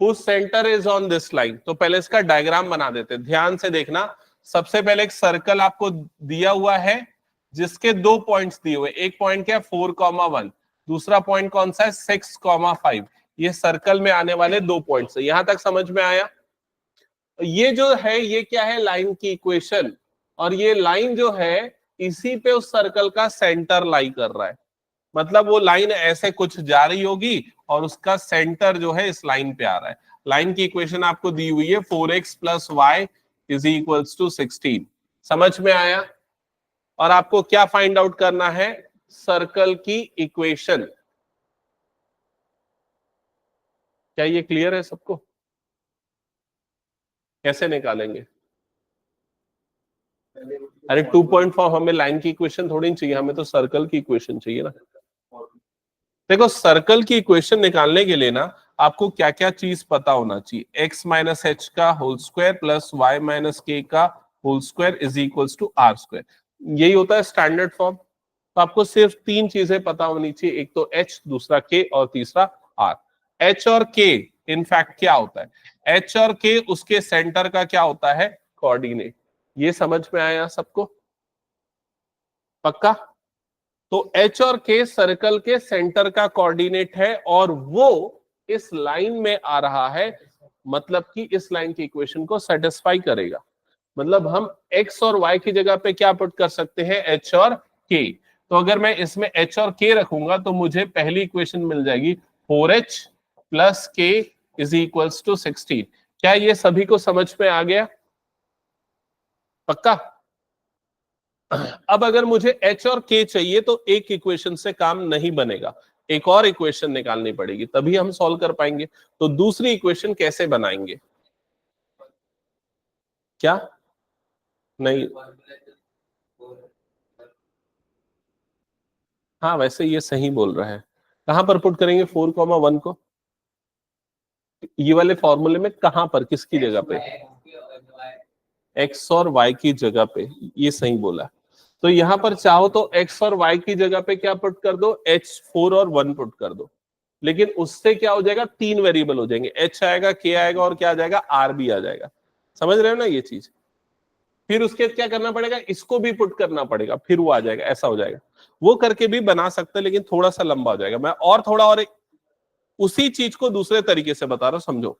whose center is on this line। तो पहले इसका डायग्राम बना देते हैं, ध्यान से देखना। सबसे पहले एक सर्कल आपको दिया हुआ है जिसके 2 पॉइंट्स दिए हुए, एक पॉइंट क्या है 4,1, दूसरा पॉइंट कौन सा है 6,5। ये सर्कल में आने वाले 2 पॉइंट्स है। यहां तक समझ में आया? ये जो है ये क्या है, लाइन की इक्वेशन, और ये लाइन जो है इसी पे उस सर्कल का सेंटर लाई कर रहा है। मतलब वो लाइन ऐसे कुछ जा रही होगी और उसका सेंटर जो है इस लाइन पे आ रहा है। लाइन की इक्वेशन आपको दी हुई है 4x + y = 16। समझ में आया? और आपको क्या फाइंड आउट करना है? सर्कल की इक्वेशन। क्या ये क्लियर है सबको? कैसे निकालेंगे? अरे 2.4 हमें लाइन की इक्वेशन थोड़ी चाहिए, हमें तो सर्कल की इक्वेशन चाहिए ना। देखो सर्कल की इक्वेशन निकालने के लिए ना आपको क्या क्या चीज पता होना चाहिए। x - h का whole square plus y - k का whole square is equals to r square. यही होता है स्टैंडर्ड फॉर्म। तो आपको सिर्फ 3 चीजें पता होनी चाहिए, एक तो h, दूसरा k और तीसरा r। h और k इनफैक्ट क्या होता है? h और k उसके सेंटर का क्या होता है? कोऑर्डिनेट। ये समझ में आया सबको? पक्का? तो H और K सर्कल के सेंटर का कोऑर्डिनेट है और वो इस लाइन में आ रहा है, मतलब कि इस लाइन की इक्वेशन को सेटिस्फाई करेगा। मतलब हम X और Y की जगह पे क्या पुट कर सकते हैं? H और K। तो अगर मैं इसमें H और K रखूंगा तो मुझे पहली इक्वेशन मिल जाएगी 4H + K = 16। क्या ये सभी को समझ में आ गया? पक्का? अब अगर मुझे H और K चाहिए तो एक इक्वेशन से काम नहीं बनेगा, एक और इक्वेशन निकालनी पड़ेगी, तभी हम सॉल्व कर पाएंगे। तो दूसरी इक्वेशन कैसे बनाएंगे? क्या? नहीं, हाँ वैसे ये सही बोल रहा है। कहां पर पुट करेंगे 4,1 को? ये वाले फॉर्मूले में कहां पर, किसकी जगह पे? एक्स और वाई की जगह पे। ये सही बोला। तो यहां पर चाहो तो एक्स और वाई की जगह पे क्या पुट कर दो? H4 और 1 पुट कर दो। लेकिन उससे क्या हो जाएगा? 3 वेरिएबल हो जाएंगे, H आएगा, K आएगा और क्या आ जाएगा? R भी आ जाएगा। समझ रहे हो ना ये चीज? फिर उसके क्या करना पड़ेगा? इसको भी पुट करना पड़ेगा, फिर वो आ जाएगा, ऐसा हो जाएगा। वो करके भी बना सकते हैं लेकिन थोड़ा सा लंबा हो जाएगा। मैं और थोड़ा और उसी चीज को दूसरे तरीके से बता रहा हूं, समझो।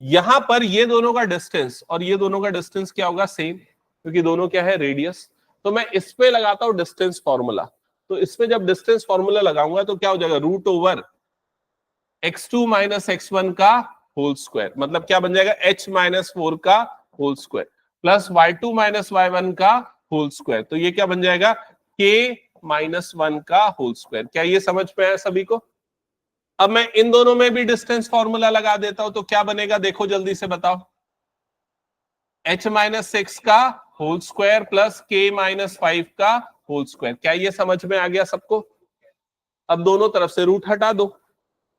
यहां पर ये दोनों का डिस्टेंस और ये दोनों का डिस्टेंस क्या होगा? सेम, क्योंकि दोनों क्या है? रेडियस। तो मैं इस पे लगाता हूं डिस्टेंस फॉर्मूला। तो इसमें जब डिस्टेंस फॉर्मूला लगाऊंगा तो क्या हो जाएगा? √x2 - x1 का होल स्क्वायर। मतलब क्या बन जाएगा? h - 4 का whole square plus y2 - y1 का होल स्क्वायर। तो ये क्या बन जाएगा? k - 1 का होल स्क्वायर। क्या ये समझ में आया सभी को? अब मैं इन दोनों में भी डिस्टेंस फॉर्मूला लगा देता हूं तो क्या बनेगा? देखो जल्दी से बताओ। h - 6 का होल स्क्वायर प्लस k - 5 का होल स्क्वायर। क्या ये समझ में आ गया सबको? अब दोनों तरफ से रूट हटा दो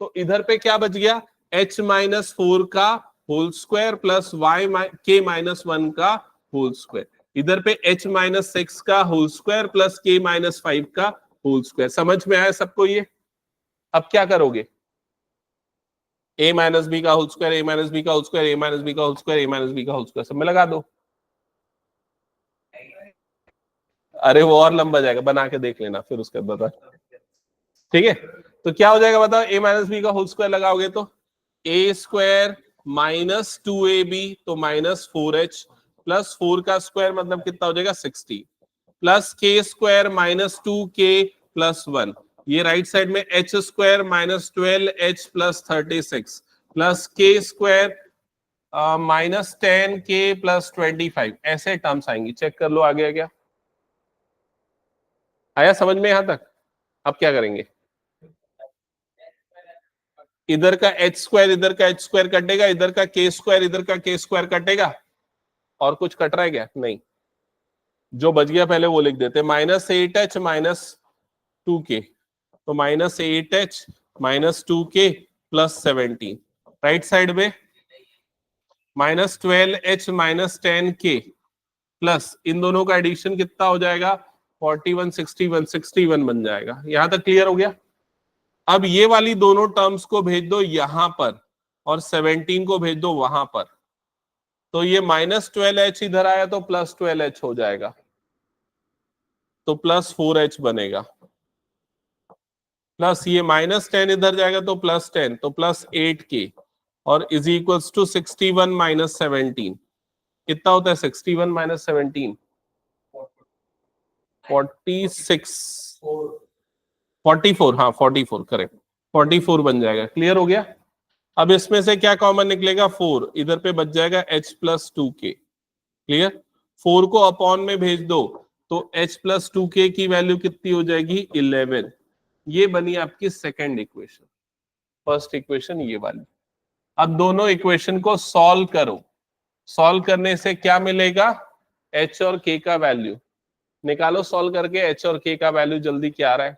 तो इधर पे क्या बच गया? h - 4 का होल स्क्वायर प्लस k - 1 का होल स्क्वायर। इधर पे h - 6 का होल स्क्वायर प्लस k - 5 का होल स्क्वायर। समझ में आया सबको ये? अब क्या करोगे? a - b का होल स्क्वायर, a - b का होल स्क्वायर, a - b का होल स्क्वायर, a - b का होल स्क्वायर सब में लगा दो। अरे वो और लंबा जाएगा, बना के देख लेना फिर उसके बाद बता। ठीक है, तो क्या हो जाएगा बताओ? a - b का होल स्क्वायर लगाओगे तो a² - 2ab तो -4h प्लस 4 का स्क्वायर मतलब कितना हो जाएगा? 60 प्लस k² - 2k प्लस 1। ये राइट साइड में h² - 12h plus 36 plus k² -10k plus 25। ऐसे टर्म्स आएंगी, चेक कर लो आ गया क्या? आया समझ में यहां तक? अब क्या करेंगे? इधर का h² इधर का h² कटेगा, इधर का k² इधर का k² कटेगा। और कुछ कट रहा है क्या? नहीं। जो बच गया पहले वो लिख देते। -8h - 2k तो -8h - 2k plus 17। Right side में -12h - 10k प्लस इन दोनों का एडिशन कितना हो जाएगा 41 61 61 बन जाएगा। यहां तक क्लियर हो गया। अब ये वाली दोनों टर्म्स को भेज दो यहां पर और 17 को भेज दो वहां पर, तो ये -12h इधर आया तो +12h हो जाएगा, तो +4h बनेगा, प्लस ये -10 इधर जाएगा तो +10, तो +8k और इज इक्वल्स टू 61 - 17। कितना होता है 61 - 17? 46 44, हाँ 44 करेक्ट, 44 बन जाएगा। क्लियर हो गया। अब इसमें से क्या कॉमन निकलेगा 4, इधर पे बच जाएगा h+2k। क्लियर। 4 को अपॉन में भेज दो तो h+2k की वैल्यू कितनी हो जाएगी 11। ये बनी आपकी सेकेंड इक्वेशन। फर्स्ट इक्वेशन ये वाली। अब दोनों इक्वेशन को सॉल्व करो। सॉल्व करने से क्या मिलेगा, h और k का वैल्यू निकालो। सॉल्व करके h और k का वैल्यू जल्दी क्या आ रहा है,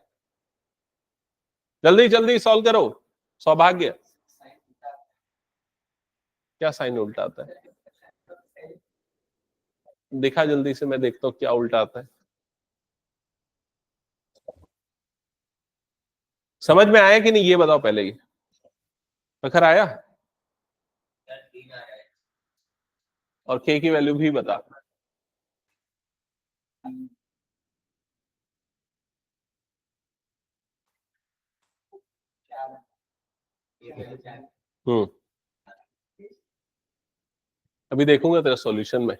जल्दी जल्दी सॉल्व करो। सौभाग्य, क्या साइन उल्टा आता है, दिखा जल्दी से, मैं देखता हूँ क्या उल्टा आता है। समझ में आया कि नहीं ये बताओ पहले ही। प्रखर आया? और k की वैल्यू भी बता। अभी देखूंगा तेरा सॉल्यूशन में।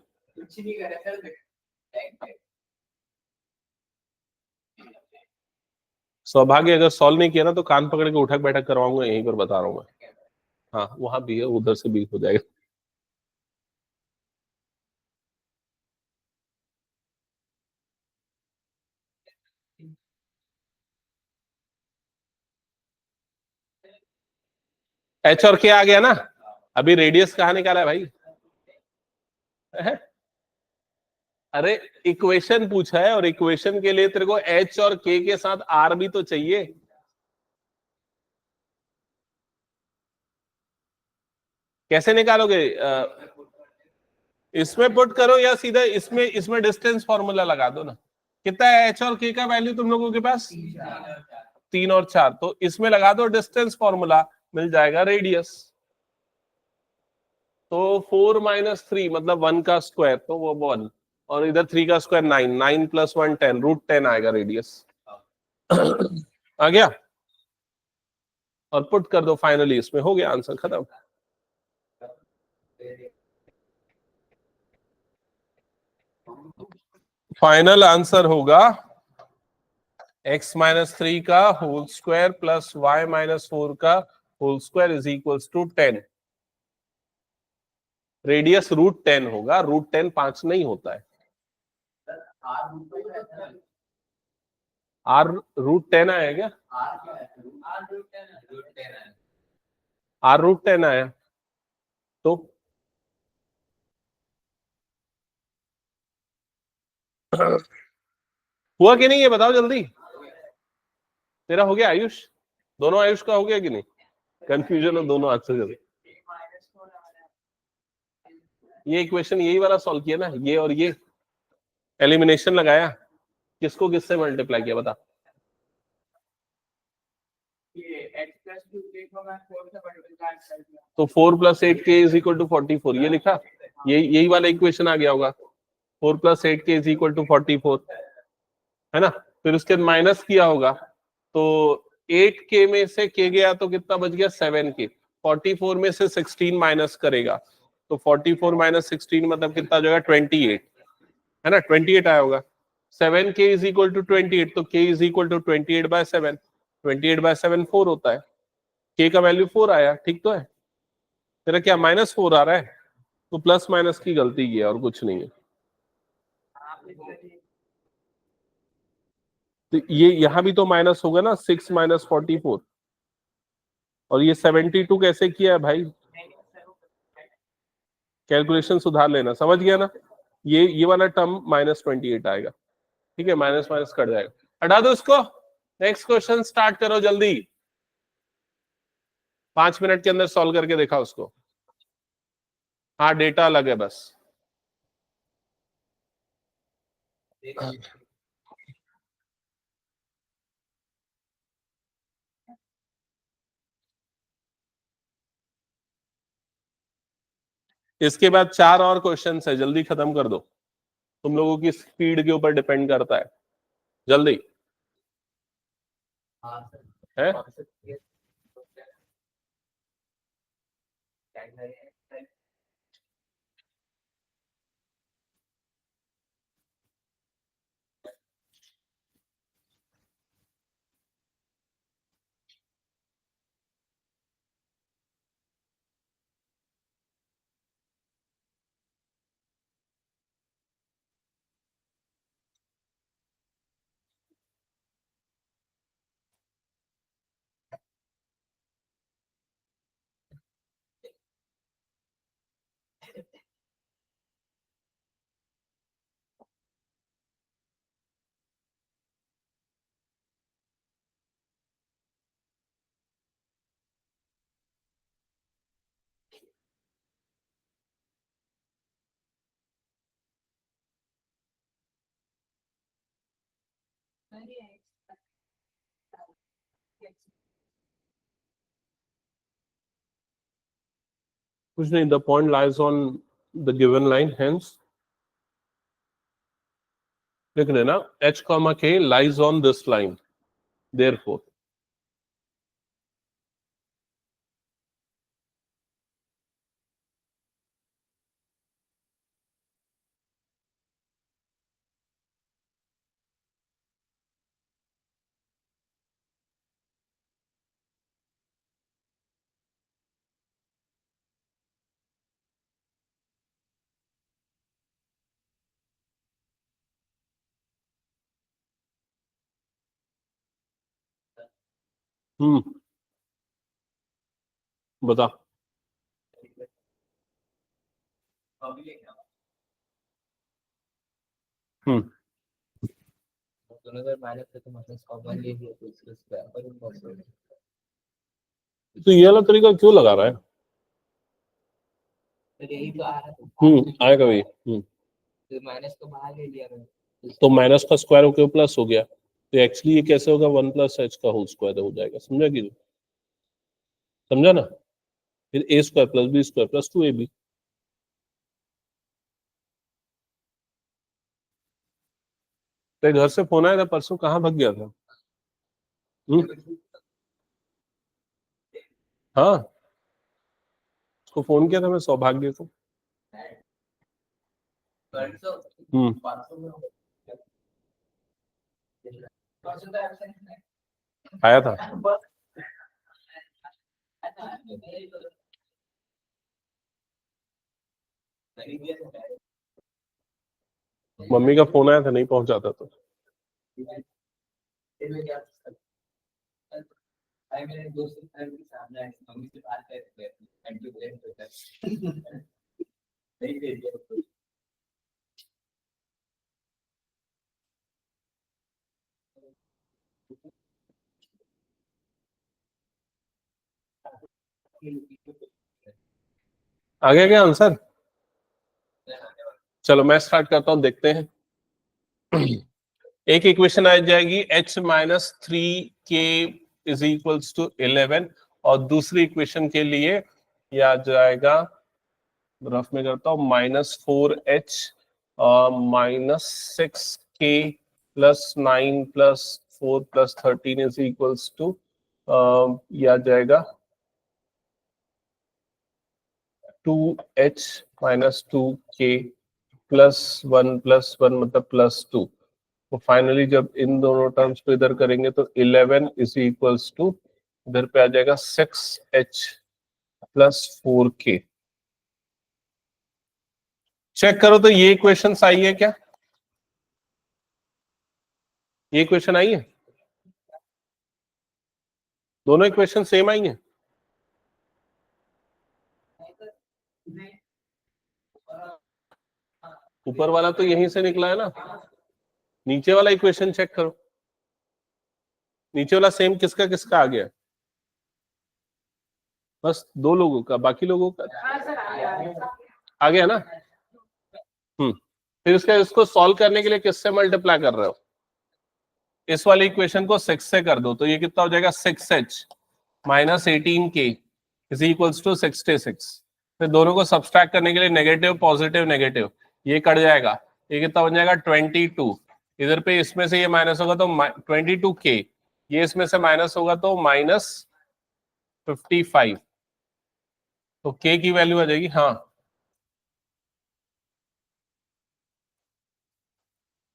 सौभाग्य अगर सॉल्व नहीं किया ना तो कान पकड़ के उठक बैठक करवाऊंगा, यहीं पर बता रहा हूँ मैं। हाँ वहां भी है, उधर से भी हो जाएगा। एच और के आ गया ना। अभी रेडियस कहाँ निकाला है भाई? अरे इक्वेशन पूछा है और इक्वेशन के लिए तेरे को एच और के साथ आर भी तो चाहिए। कैसे निकालोगे? इसमें पुट करो या सीधा इसमें, इसमें डिस्टेंस फॉर्मूला लगा दो ना। कितना है एच और के का वैल्यू तुम लोगों के पास? 3 और 4, तो इसमें लगा दो डिस्टेंस फॉर्मूला, मिल जाएगा रेडियस। तो 4 - 3 मतलब 1 का स्क्वायर, तो वो 1, और इधर 3 का स्क्वायर 9, 9 + 1 10, √10 आएगा रेडियस। आ गया। और पुट कर दो फाइनली, इसमें हो गया आंसर खत्म। फाइनल आंसर होगा x - 3 का होल स्क्वायर प्लस y - 4 का whole square is equals to 10। Radius √10 होगा, √10 5 नहीं होता है। r √10 आया क्या? r √10 आया तो हुआ कि नहीं ये बताओ जल्दी। तेरा हो गया आयुष? दोनों आयुष का हो गया कि नहीं? कंफ्यूजन हो दोनों हाथ से जल्दी। ये इक्वेशन यही वाला सॉल्व किया ना, ये और ये एलिमिनेशन लगाया, किसको किससे मल्टीप्लाई किया बता। तो 4 + 8k = 44 ये लिखा, यही वाला इक्वेशन आ गया होगा। 4 + 8k = 44 है ना। फिर उसके माइनस किया होगा तो 8k में से k गया तो कितना बच गया 7k। 44 में से 16 माइनस करेगा तो 44 - 16 मतलब कितना जाएगा 28 है ना। 28 आया होगा। 7k = 28, तो k = 28/7। 28/7 4 होता है। k का वैल्यू 4 आया, ठीक तो है। तेरा क्या -4 आ रहा है? तो प्लस माइनस की गलती की है और कुछ नहीं है। तो ये यहां भी तो माइनस होगा ना, 6 - 44। और ये 72 कैसे किया है भाई? कैलकुलेशन सुधार लेना, समझ गया ना। ये वाला टर्म -28 आएगा, ठीक है। माइनस माइनस कट जाएगा, हटा दो इसको। नेक्स्ट क्वेश्चन स्टार्ट करो जल्दी, 5 मिनट के अंदर सॉल्व करके देखा उसको। हाँ डेटा अलग है बस। इसके बाद 4 और क्वेश्चंस है, जल्दी खत्म कर दो, तुम लोगों की स्पीड के ऊपर डिपेंड करता है, जल्दी है। कुछ नहीं, the point lies on the given line, hence लिख लेना h comma k lies on this line, therefore. बता। हम्म तो ये वाला तरीका क्यों लगा रहा है? आएगा भाई। तो माइनस का स्क्वायर होकर प्लस हो गया, तो एक्चुअली ये कैसे होगा, 1 प्लस एच का होल स्क्वायर हो जाएगा, समझा कि समझा ना? फिर a square plus b square plus 2ab। तेरे घर से फोन आया था परसों, कहाँ भाग गया था? हाँ, उसको फोन किया था मैं, सौभाग्य को। आया था। मम्मी का फोन आया था, नहीं पहुंचाता तो। आ गया क्या आंसर? चलो मैं स्टार्ट करता हूँ, देखते हैं। एक इक्वेशन आ जाएगी h minus 3k is equals to 11, और दूसरी इक्वेशन के लिए ये आ जाएगा, रफ में करता हूँ, -4h minus 6k plus 9 plus 4 plus 13 is equals to, ये आ जाएगा 2h minus 2k plus 1 plus 1 मतलब प्लस 2। तो फाइनली जब इन दोनों टर्म्स को इधर करेंगे तो 11 इज इक्वल्स टू, इधर पे आ जाएगा 6h प्लस 4k। चेक करो तो ये इक्वेशन आई है क्या? ये इक्वेशन आई है? दोनों इक्वेशन सेम आई है? ऊपर वाला तो यहीं से निकला है ना, नीचे वाला इक्वेशन चेक करो, नीचे वाला सेम किसका किसका आ गया? बस 2 लोगों का, बाकी लोगों का आ गया ना? हम्म फिर इसको सॉल्व करने के लिए किससे मल्टीप्लाई कर रहे हो? इस वाली इक्वेशन को 6 से कर दो, तो ये कितना हो जाएगा 6h minus 18k is equals to 66। फिर दोनों को सब्सट्रैक्ट करने के लिए नेगेटिव पॉजिटिव नेगेटिव ये कट जाएगा, ये कितना बन जाएगा 22। इधर पे इसमें से ये माइनस होगा तो 22k, ये इसमें से माइनस होगा तो माइनस 55, तो k की वैल्यू आ जाएगी, हाँ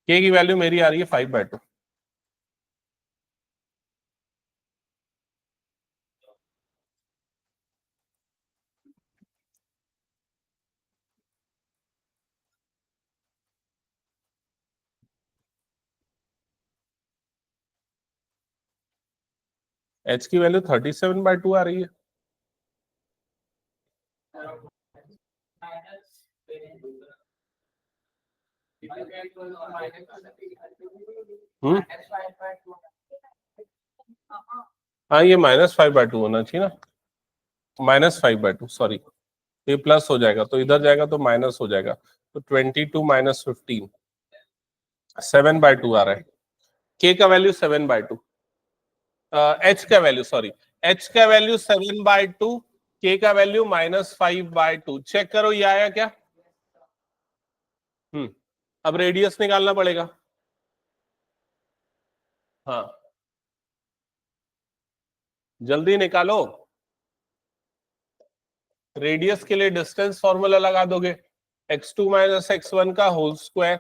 k की वैल्यू मेरी आ रही है 5/2। h की वैल्यू 37/2 आ रही है। हाँ ये -5/2 होना चाहिए ना, -5/2 सॉरी, ये प्लस हो जाएगा तो इधर जाएगा तो माइनस हो जाएगा, तो 22 माइनस 15 7/2 आ रहा है। k का वैल्यू 7/2, h का वैल्यू सॉरी, h का वैल्यू 7/2, k का वैल्यू -5/2। चेक करो ये आया क्या? अब रेडियस निकालना पड़ेगा। हाँ जल्दी निकालो, रेडियस के लिए डिस्टेंस फॉर्मूला लगा दोगे, x2 माइनस x1 का whole square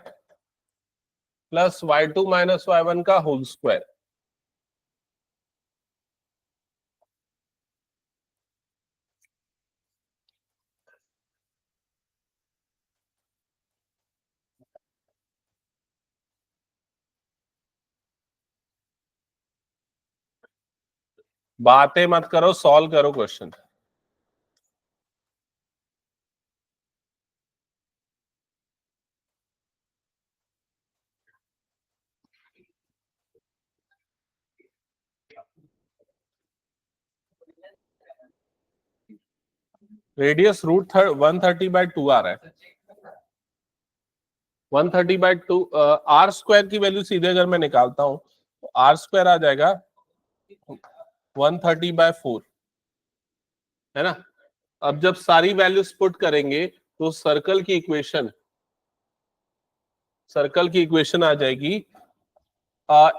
plus y2 minus y1 का होल स्क्वायर। बातें मत करो, सॉल्व करो क्वेश्चन। रेडियस √130/2 आ रहा है। 130/2 आर स्क्वायर की वैल्यू सीधे अगर मैं निकालता हूं तो आर स्क्वायर आ जाएगा 130/4, है ना। अब जब सारी वैल्यूज पुट करेंगे तो सर्कल की इक्वेशन आ जाएगी,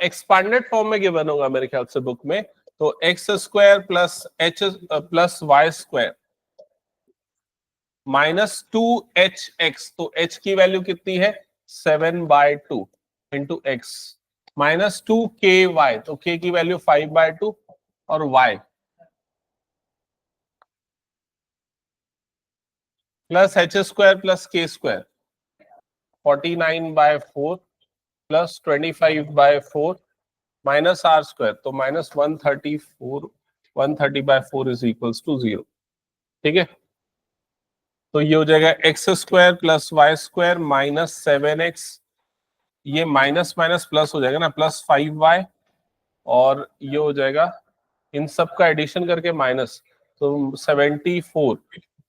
एक्सपांडेड फॉर्म में गिवन होगा मेरे ख्याल से बुक में, तो x² plus h plus y² -2hx, तो h की वैल्यू कितनी है 7/2 इंटू x, -2ky, तो k की वैल्यू 5/2 और y plus h² plus k² 49/4 plus 25/4 minus r² तो -134, 130/4 इज इक्वल्स टू 0। ठीक है, तो ये हो जाएगा x² plus y² minus 7x, ये माइनस माइनस प्लस हो जाएगा ना, प्लस 5y, और ये हो जाएगा इन सब का एडिशन करके माइनस, तो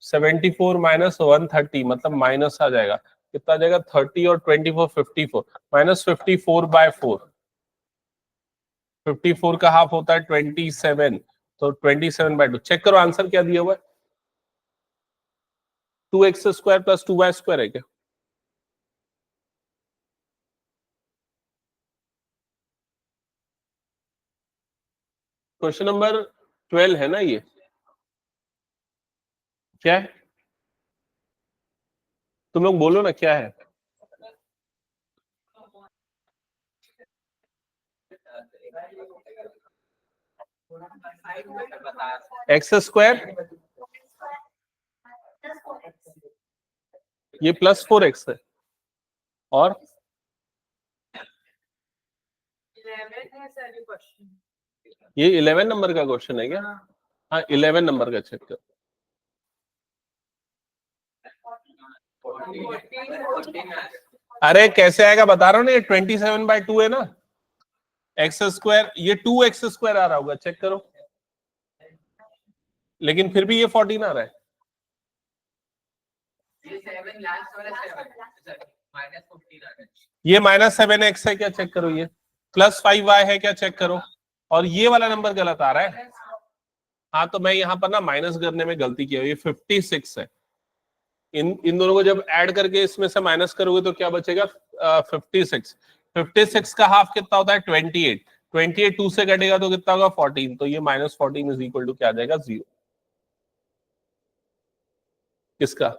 74 माइनस 130 मतलब माइनस आ जाएगा, कितना आ जाएगा 30 और 24 54, -54/4, 54 का हाफ होता है 27, तो 27/2। चेक करो आंसर क्या दिया हुआ है, 2x² प्लस 2y² है क्या? क्वेश्चन नंबर 12 है ना ये, क्या है तुम लोग बोलो ना क्या है? x², ये +4x है, और ये 11 नंबर का क्वेश्चन है क्या? हाँ 11 नंबर का चेक कर। अरे कैसे आएगा बता रहा हूँ ना, ये 27/2 है ना, x², ये 2x² आ रहा होगा, चेक करो, लेकिन फिर भी ये 14 आ रहा है। ये -7x है क्या चेक करो, ये +5y है क्या चेक करो, और ये वाला नंबर गलत आ रहा है। हाँ तो मैं यहाँ पर ना माइनस करने में गलती की है, ये 56 है। इन दोनों को जब ऐड करके इसमें से माइनस करोगे तो क्या बचेगा, 56। 56 का हाफ कितना होता है, 28। 28 2 से कटेगा तो कितना होगा, 14। तो ये -14 इज इक्वल टू क्या आ जाएगा, 0। किसका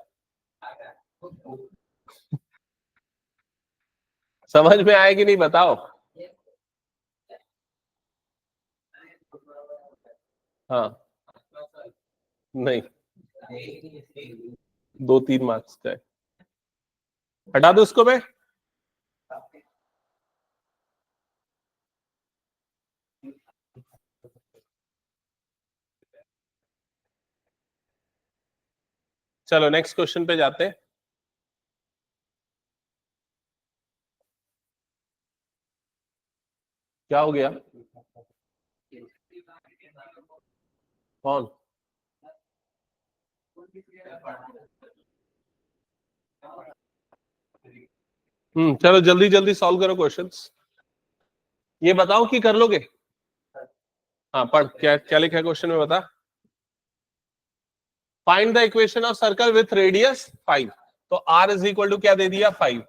समझ में आया कि नहीं बताओ। हाँ नहीं, 2-3 मार्क्स का है, हटा दो उसको मैं। चलो नेक्स्ट क्वेश्चन पे जाते हैं। क्या हो गया, कौन, चलो जल्दी जल्दी सॉल्व करो क्वेश्चंस। ये बताओ कि कर लोगे। हाँ पढ़, क्या क्या लिखा है क्वेश्चन में बता। Find the equation of circle with radius 5। तो r इज इक्वल टू क्या दे दिया, 5।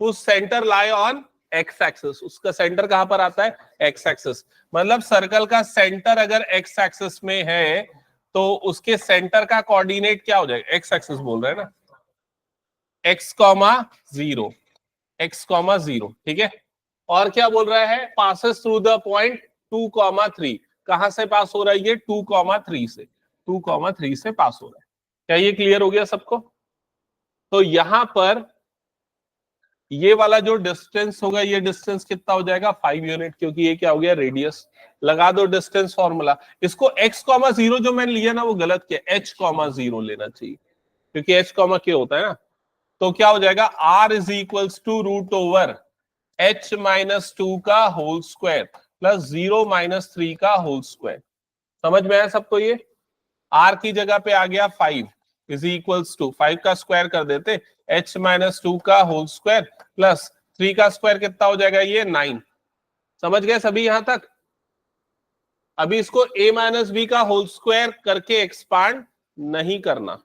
उस centre lie on x axis, उसका सेंटर कहां पर आता है, एक्स एक्सिस। मतलब सर्कल का सेंटर अगर एक्स एक्सिस में है तो उसके सेंटर का कोऑर्डिनेट क्या हो जाएगा, एक्स एक्सिस बोल रहे हैं ना, x,0, x,0, ठीक है। और क्या बोल रहा है, पासेस थ्रू द पॉइंट 2,3। कहां से पास हो रहा है ये, 2,3 से, 2,3 से पास हो रहा है। क्या ये क्लियर हो गया सबको। तो यहां पर ये वाला जो डिस्टेंस होगा, ये डिस्टेंस कितना हो जाएगा, 5 यूनिट, क्योंकि ये क्या हो गया, रेडियस। लगा दो डिस्टेंस फॉर्मूला। इसको x,0 जो मैंने लिया ना वो गलत किया, h,0 लेना चाहिए, क्योंकि h,k होता है ना। तो क्या हो जाएगा, r इज इक्वल्स टू √ओवर h-2 का होल स्क्वायर प्लस 0-3 का होल स्क्वायर। समझ में आया सबको ये। r की जगह पे आ गया 5 इज इक्वल्स टू 5 का स्क्वायर कर देते, h-2 का होल स्क्वायर प्लस 3 का स्क्वायर कितना हो जाएगा, ये 9। समझ गए सभी यहां तक। अभी इसको a-b का होल स्क्वायर करके एक्सपांड नहीं करना,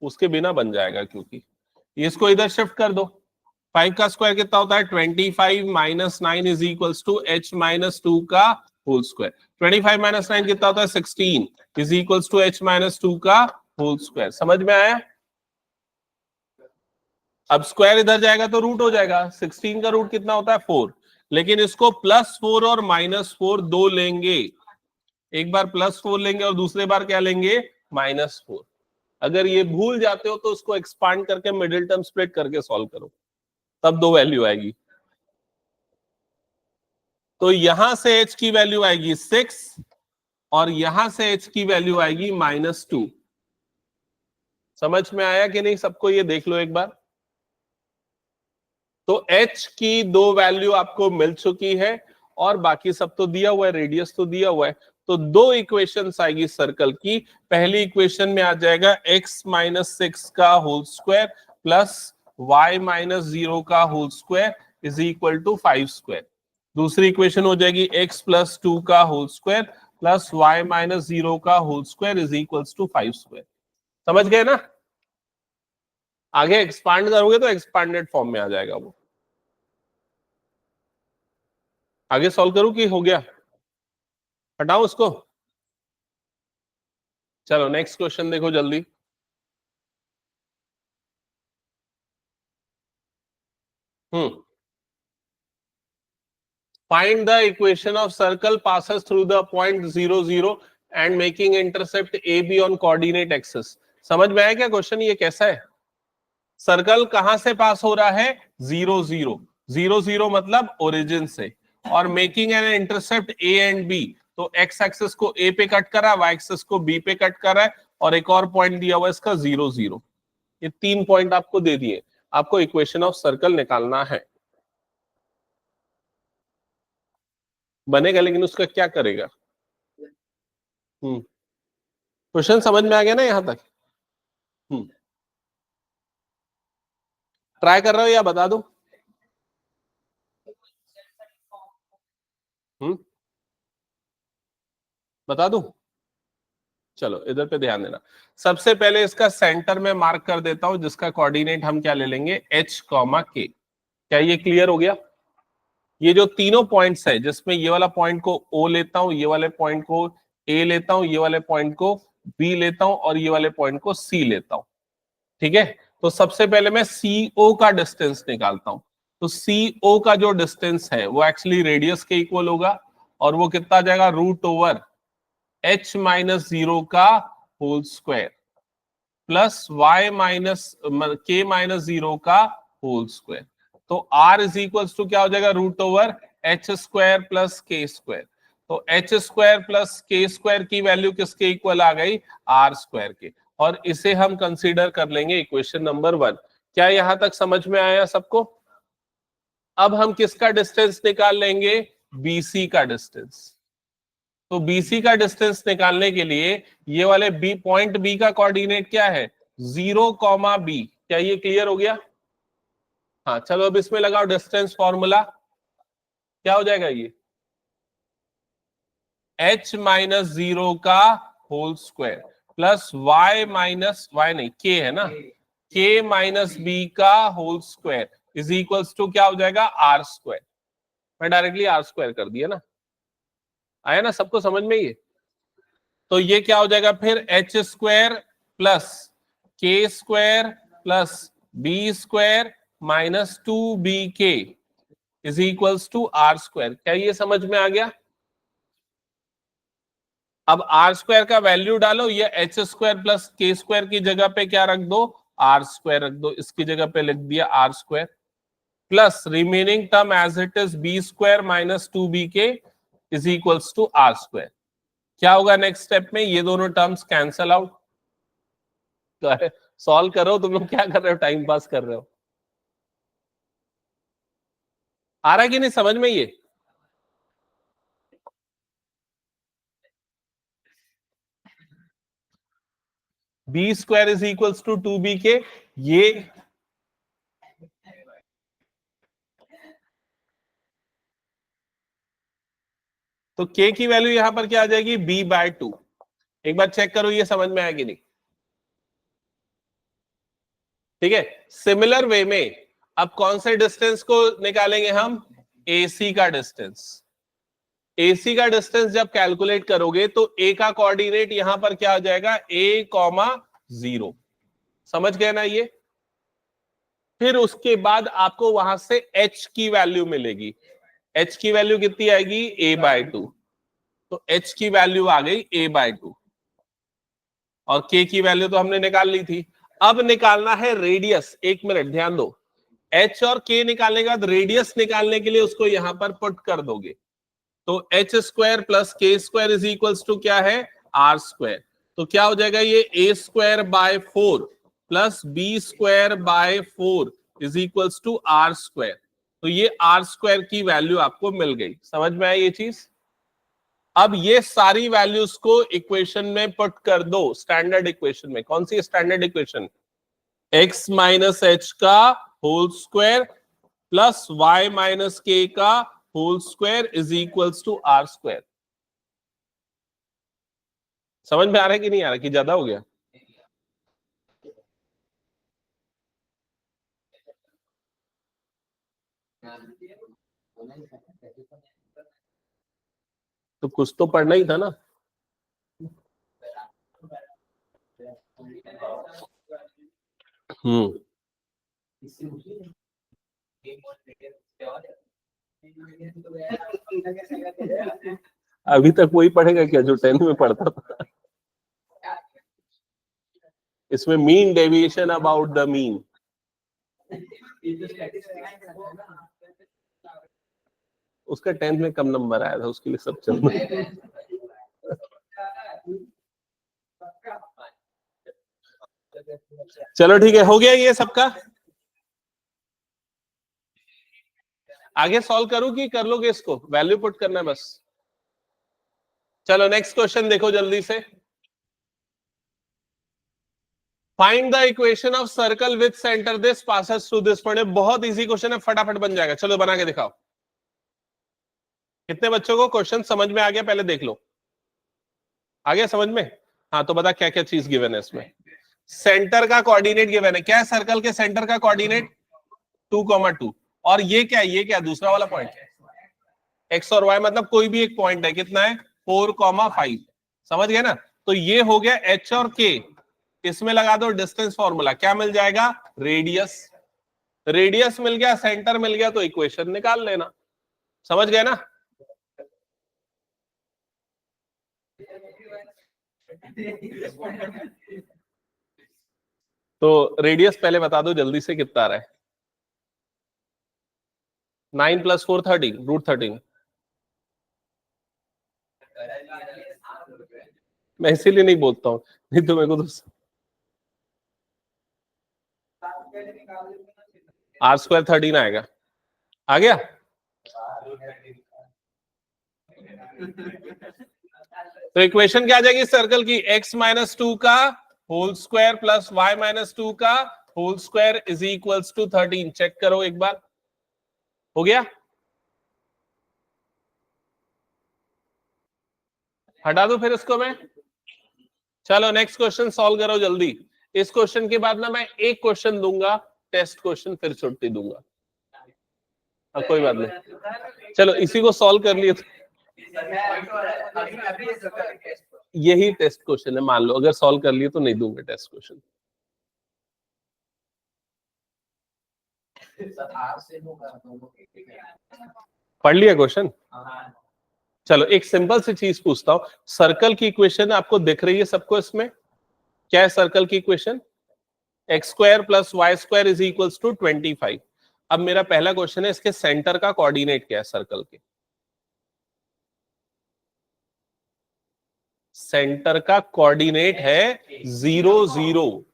उसके बिना बन जाएगा, क्योंकि इसको इधर शिफ्ट कर दो। 5 का स्क्वायर कितना होता है, 25 - 9 इज इक्वल्स टू h-2 का होल स्क्वायर। 25 - 9 कितना होता है, 16 इज इक्वल्स टू h-2 का होल स्क्वायर। समझ में आया। अब स्क्वायर इधर जाएगा तो रूट हो जाएगा, 16 का रूट कितना होता है, 4। लेकिन इसको +4 और -4 दो लेंगे, एक बार +4 लेंगे और दूसरे बार क्या लेंगे, -4। अगर ये भूल जाते हो तो उसको एक्सपांड करके मिडिल टर्म स्प्लिट करके सॉल्व करो, तब दो वैल्यू आएगी। तो यहां से h की वैल्यू आएगी 6 और यहां से h की वैल्यू आएगी -2। समझ में आया कि नहीं सबको, ये देख लो एक बार। तो h की दो वैल्यू आपको मिल चुकी है और बाकी सब तो दिया हुआ है, रेडियस तो दिया हुआ है। तो दो इक्वेशंस आएगी सर्कल की। पहली इक्वेशन में आ जाएगा x-6 का होल स्क्वायर प्लस y-0 का whole square is equal to 5 square. दूसरी इक्वेशन हो जाएगी x+2 का होल स्क्वायर प्लस y-0 का whole square is equal to 5 square. समझ गए ना। आगे एक्सपांड करोगे तो एक्सपांडेड फॉर्म में आ जाएगा वो। आगे सॉल्व करूं कि हो गया, हटाओ उसको। चलो नेक्स्ट क्वेश्चन देखो जल्दी। Find the equation of circle passes through the point 0, 0 and making intercept A be on coordinate axis. समझ में आया क्या क्वेश्चन, ये कैसा है। सर्कल कहां से पास हो रहा है, 0, 0, 0, 0 मतलब ओरिजिन से, और making an intercept a and b. तो एक्स एक्सिस को ए पे कट करा, वाई एक्सिस को बी पे कट करा है, और एक और पॉइंट दिया हुआ है इसका 0, 0। ये 3 पॉइंट आपको दे दिए, आपको इक्वेशन ऑफ सर्कल निकालना है। बनेगा, लेकिन उसका क्या करेगा। क्वेश्चन समझ में आ गया ना यहां तक। हम्म ट्राई कर रहे हो या बता दूं? बता दूं? चलो इधर पे ध्यान देना। सबसे पहले इसका सेंटर में मार्क कर देता हूं, जिसका कोऑर्डिनेट हम क्या ले लेंगे, h, k। क्या ये क्लियर हो गया? ये जो तीनों पॉइंट्स है, जिसमें ये वाला पॉइंट को O लेता हूं, ये वाले पॉइंट को A लेता हूं, ये वाले पॉइंट को B लेता हूं और ये वाले पॉइंट को C लेता हूं। ठीक है, तो सबसे पहले मैं CO का डिस्टेंस निकालता हूं। तो CO का जो डिस्टेंस है वो एक्चुअली रेडियस के इक्वल होगा, और वो कितना आ जाएगा, √ओवर h माइनस 0 का whole square plus y minus k minus 0 का होल स्क्वायर। तो r इज इक्वल्स टू क्या हो जाएगा, √h² प्लस k²। तो h² प्लस k² की वैल्यू किसके इक्वल आ गई, r² के, और इसे हम कंसीडर कर लेंगे इक्वेशन नंबर 1। क्या यहां तक समझ में आया सबको? अब हम किसका डिस्टेंस निकाल लेंगे, BC का डिस्टेंस। तो BC का डिस्टेंस निकालने के लिए ये वाले पॉइंट B का कोऑर्डिनेट क्या है, 0, B। क्या ये क्लियर हो गया? हाँ चलो अब इसमें लगाओ डिस्टेंस फॉर्मूला। क्या हो जाएगा ये, h माइनस 0 का whole square plus y minus k है ना, k माइनस b का whole square is equals to क्या हो जाएगा, r²। मैं डायरेक्टली r² कर दिया ना, आया ना सबको समझ में ये? तो ये क्या हो जाएगा फिर, h² plus k² plus b² minus 2bk is equals to r²। क्या ये समझ में आ गया? अब r² का वैल्यू डालो, ये h² प्लस k² की जगह पे क्या रख दो, r² रख दो। इसकी जगह पे लिख दिया r² plus remaining term as it is b² minus 2bk is equals to r²। क्या होगा नेक्स्ट स्टेप में, ये दोनों टर्म्स कैंसल आउट। सॉल्व करो, तुम लोग क्या कर रहे हो, टाइम पास कर रहे हो? आ रहा है कि नहीं समझ में ये? b² is equals to 2bk। ये तो k की वैल्यू यहां पर क्या आ जाएगी, b/2। एक बार चेक करो ये समझ में आया कि नहीं। ठीक है, सिमिलर वे में अब कौन से डिस्टेंस को निकालेंगे हम, AC का डिस्टेंस। AC का डिस्टेंस जब कैलकुलेट करोगे तो A का कोऑर्डिनेट यहां पर क्या आ जाएगा, A, 0। समझ गए ना ये? फिर उसके बाद आपको वहां से H की वैल्यू मिलेगी। H की वैल्यू कितनी आएगी, A/2। तो H की वैल्यू आ गई A/2 और K की वैल्यू तो हमने निकाल ली थी। अब निकालना है रेडियस। एक मिनट ध्यान दो, H और K निकालने के बाद रेडियस निकालने के लिए उसको यहां पर पुट कर दोगे। तो h² plus k² is equals to क्या है, r²। तो क्या हो जाएगा, ये a²/4 plus b²/4 is equals to r²। तो ये r² की वैल्यू आपको मिल गई। समझ में आई ये चीज? अब ये सारी वैल्यूज को इक्वेशन में पुट कर दो, स्टैंडर्ड इक्वेशन में। कौन सी standard equation, x minus h का whole square plus y minus k का whole square is equals to r²। समझ में आ रहा है कि नहीं आ रहा, कि ज्यादा हो गया? तो कुछ तो पढ़ना ही था ना। अभी तक वही पढ़ेगा क्या जो 10th में पढ़ता था? इसमें mean deviation about the mean. उसका 10th में कम नंबर आया था, उसके लिए सब चल रहा। चलो ठीक है, हो गया ये सबका। आगे सॉल्व करूं कि कर लोगे इसको, वैल्यू पुट करना है बस। चलो नेक्स्ट क्वेश्चन देखो जल्दी से। Find the equation of circle with centre this passes through this point. बहुत इजी क्वेश्चन है, फटाफट बन जाएगा। चलो बना के दिखाओ। कितने बच्चों को क्वेश्चन समझ में आ गया? पहले देख लो, आ गया समझ में? हाँ तो बता क्या क्या चीज गिवन है इसमें। सेंटर का कोऑर्डिनेट गिवन है। क्या है सर्कल के सेंटर का कोऑर्डिनेट? 2,2। और ये क्या है? ये क्या दूसरा वाला पॉइंट? एक्स और वाई, मतलब कोई भी एक पॉइंट है। कितना है? 4,5। समझ गए ना? तो ये हो गया एच और के। इसमें लगा दो डिस्टेंस फॉर्मूला, क्या मिल जाएगा? रेडियस। रेडियस मिल गया, सेंटर मिल गया, तो इक्वेशन निकाल लेना। समझ गए ना? तो रेडियस पहले बता दो जल्दी से, कितना आ रहा है? 9 + 4 13, √13। मैं इसीलिए नहीं बोलता हूं, नहीं तो मेरे को तो R² 13 आएगा। आ गया? तो इक्वेशन क्या आ जाएगी सर्कल की? x-2 का होल स्क्वायर प्लस y-2 का whole square is equals to 13। Check करो एक बार, हो गया? हटा दो फिर इसको मैं। चलो नेक्स्ट क्वेश्चन सॉल्व करो जल्दी। इस क्वेश्चन के बाद ना मैं एक क्वेश्चन दूंगा, टेस्ट क्वेश्चन, फिर छुट्टी दूंगा। कोई बात नहीं, चलो इसी को सॉल्व कर लिए। यही टेस्ट क्वेश्चन है, मान लो अगर सॉल्व कर लिए तो नहीं दूंगा टेस्ट क्वेश्चन। पढ़ लिया क्वेश्चन? चलो एक सिंपल सी चीज पूछता हूं। सर्कल की इक्वेशन आपको दिख रही है सबको इसमें? क्या है सर्कल की equation? x² + y² is equals to 25। अब मेरा पहला क्वेश्चन है, इसके सेंटर का कोऑर्डिनेट क्या है सर्कल के? सेंटर का कोऑर्डिनेट है 0 0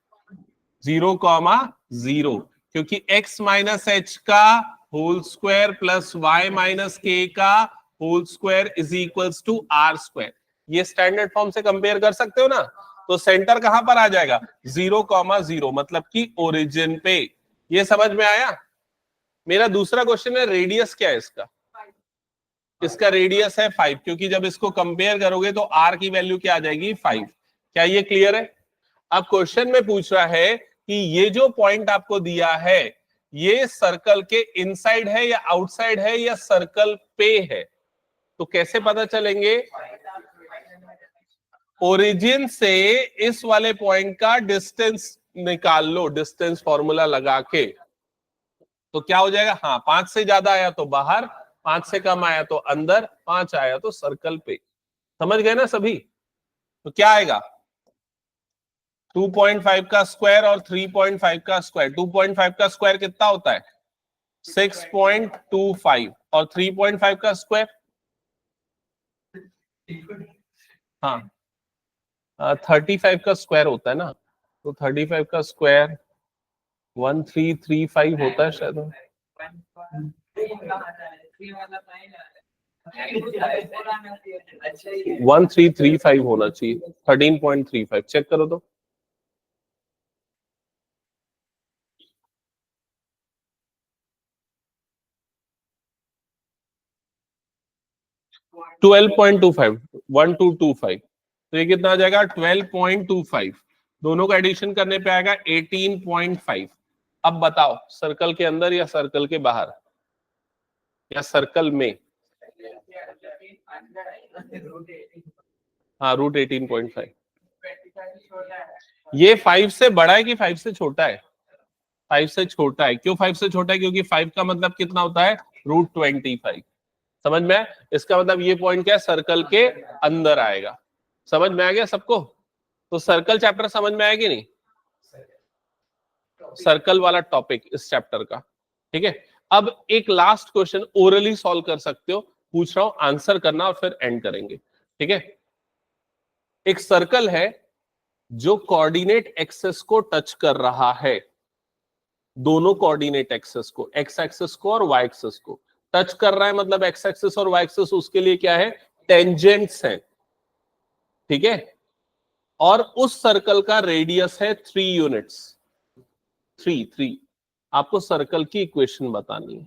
0,0, क्योंकि x - h का whole square plus y - k का whole square is equals to R²। ये स्टैंडर्ड फॉर्म से कंपेयर कर सकते हो ना? तो सेंटर कहां पर आ जाएगा? 0,0, मतलब कि ओरिजिन पे। ये समझ में आया? मेरा दूसरा क्वेश्चन है, रेडियस क्या है इसका? इसका रेडियस है 5, क्योंकि जब इसको कंपेयर करोगे तो r की वैल्यू क्या आ जाएगी? 5। क्या ये क्लियर है? अब क्वेश्चन में पूछ रहा है कि ये जो पॉइंट आपको दिया है, ये सर्कल के इनसाइड है या आउटसाइड है या सर्कल पे है? तो कैसे पता चलेंगे? ओरिजिन से इस वाले पॉइंट का डिस्टेंस निकाल लो, डिस्टेंस फॉर्मूला लगा के। तो क्या हो जाएगा? हाँ, 5 से ज्यादा आया तो बाहर, 5 से कम आया तो अंदर, 5 आया तो सर्कल पे। समझ गए ना सभी? तो क्या आएगा? 2.5 का स्क्वायर और 3.5 का स्क्वायर। 2.5 का स्क्वायर कितना होता है? 6.25। और 3.5 का स्क्वायर, हाँ 35 का स्क्वायर होता है ना, तो 35 का स्क्वायर 1335 होता है शायद। 1335 होना चाहिए, 13.35। चेक करो तो। Twelve point 1225। तो ये कितना आ जाएगा? 12.25। दोनों का एडिशन करने पे आएगा 18.5। अब बताओ सर्कल के अंदर या सर्कल के बाहर या सर्कल में? हाँ, √18.5। ये 5 से बड़ा है कि 5 से छोटा है? 5 से छोटा है। क्यों 5 से छोटा है? क्योंकि 5 का मतलब कितना होता है? √25। समझ में आया? इसका मतलब ये पॉइंट क्या है? सर्कल के अंदर आएगा। समझ में आ गया सबको? तो सर्कल चैप्टर समझ में आया कि नहीं? सर्कल वाला टॉपिक इस चैप्टर का, ठीक है। अब एक लास्ट क्वेश्चन ओरली सॉल्व कर सकते हो, पूछ रहा हूं, आंसर करना और फिर एंड करेंगे, ठीक है। एक सर्कल है जो कोऑर्डिनेट एक्सेस को टच कर रहा है, दोनों कोऑर्डिनेट एक्सेस को, एक्स एक्सेस को और वाई एक्सेस को टच कर रहा है। मतलब एक्स एक्सेस और वाई एक्सेस उसके लिए क्या है? टेंजेंट्स हैं, ठीक है। और उस सर्कल का रेडियस है 3 यूनिट्स, 3। आपको सर्कल की इक्वेशन बतानी है।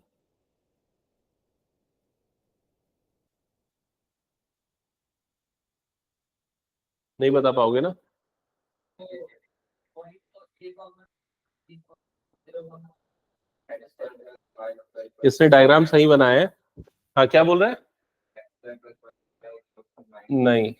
नहीं बता पाओगे ना? इसने डायग्राम सही बनाया है। हाँ, क्या बोल रहा है? नहीं,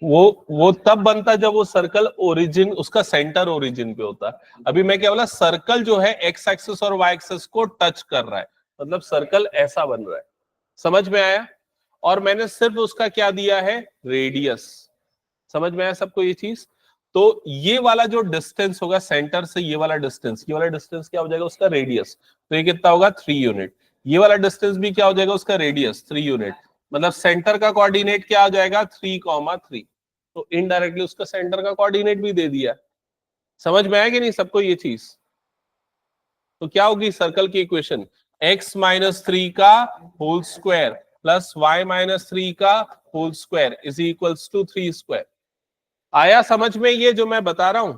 वो तब बनता जब वो सर्कल ओरिजिन, उसका सेंटर ओरिजिन पे होता है। अभी मैं क्या बोला, सर्कल जो है एक्स एक्सिस और वाई एक्सिस को टच कर रहा है, मतलब सर्कल ऐसा बन रहा है। समझ में आया? और मैंने सिर्फ उसका क्या दिया है, रेडियस। समझ में आया सबको ये चीज? तो ये वाला जो डिस्टेंस होगा सेंटर से, ये वाला डिस्टेंस, ये वाला डिस्टेंस क्या हो जाएगा, उसका रेडियस। तो ये कितना होगा, 3 यूनिट। ये वाला डिस्टेंस भी क्या हो जाएगा, उसका रेडियस 3 यूनिट। मतलब सेंटर का कोऑर्डिनेट क्या हो जाएगा, 3,3। तो इनडायरेक्टली उसका सेंटर का कोऑर्डिनेट भी दे दिया। समझ में आया कि नहीं सबको ये चीज? तो क्या होगी सर्कल की इक्वेशन, x-3 का होल स्क्वायर प्लस y-3 का whole square is equals to 3 square. आया समझ में ये जो मैं बता रहा हूं?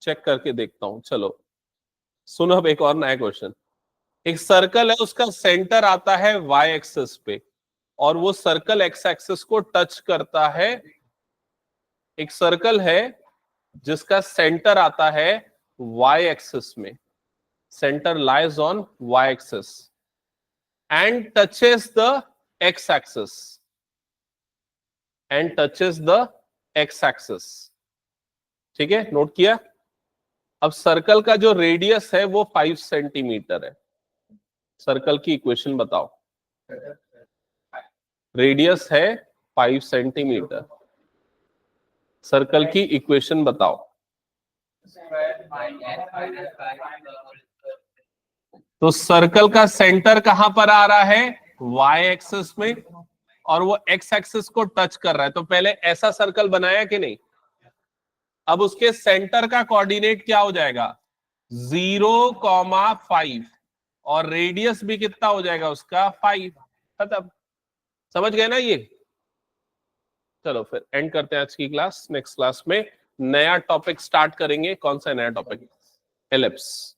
चेक करके देखता हूं। चलो सुनो, अब एक और नया क्वेश्चन। एक सर्कल है, उसका सेंटर आता है y एक्सिस पे और वो सर्कल x एक्सिस को टच करता है। एक सर्कल है जिसका सेंटर आता है y एक्सिस में, center lies on y-axis and touches the x-axis and touches the x-axis। ठीक है, नोट किया? अब सर्कल का जो रेडियस है वो 5 सेंटीमीटर है। सर्कल की इक्वेशन बताओ। रेडियस है 5 सेंटीमीटर, सर्कल की इक्वेशन बताओ। तो सर्कल का सेंटर कहां पर आ रहा है, y एक्सिस में, और वो x एक्सिस को टच कर रहा है। तो पहले ऐसा सर्कल बनाया कि नहीं? अब उसके सेंटर का कोऑर्डिनेट क्या हो जाएगा, 0,5 और रेडियस भी कितना हो जाएगा उसका, 5। खत्म। समझ गए ना ये? चलो फिर एंड करते हैं आज की क्लास। नेक्स्ट क्लास में नया टॉपिक स्टार्ट करेंगे। कौन सा नया टॉपिक? एलिप्स।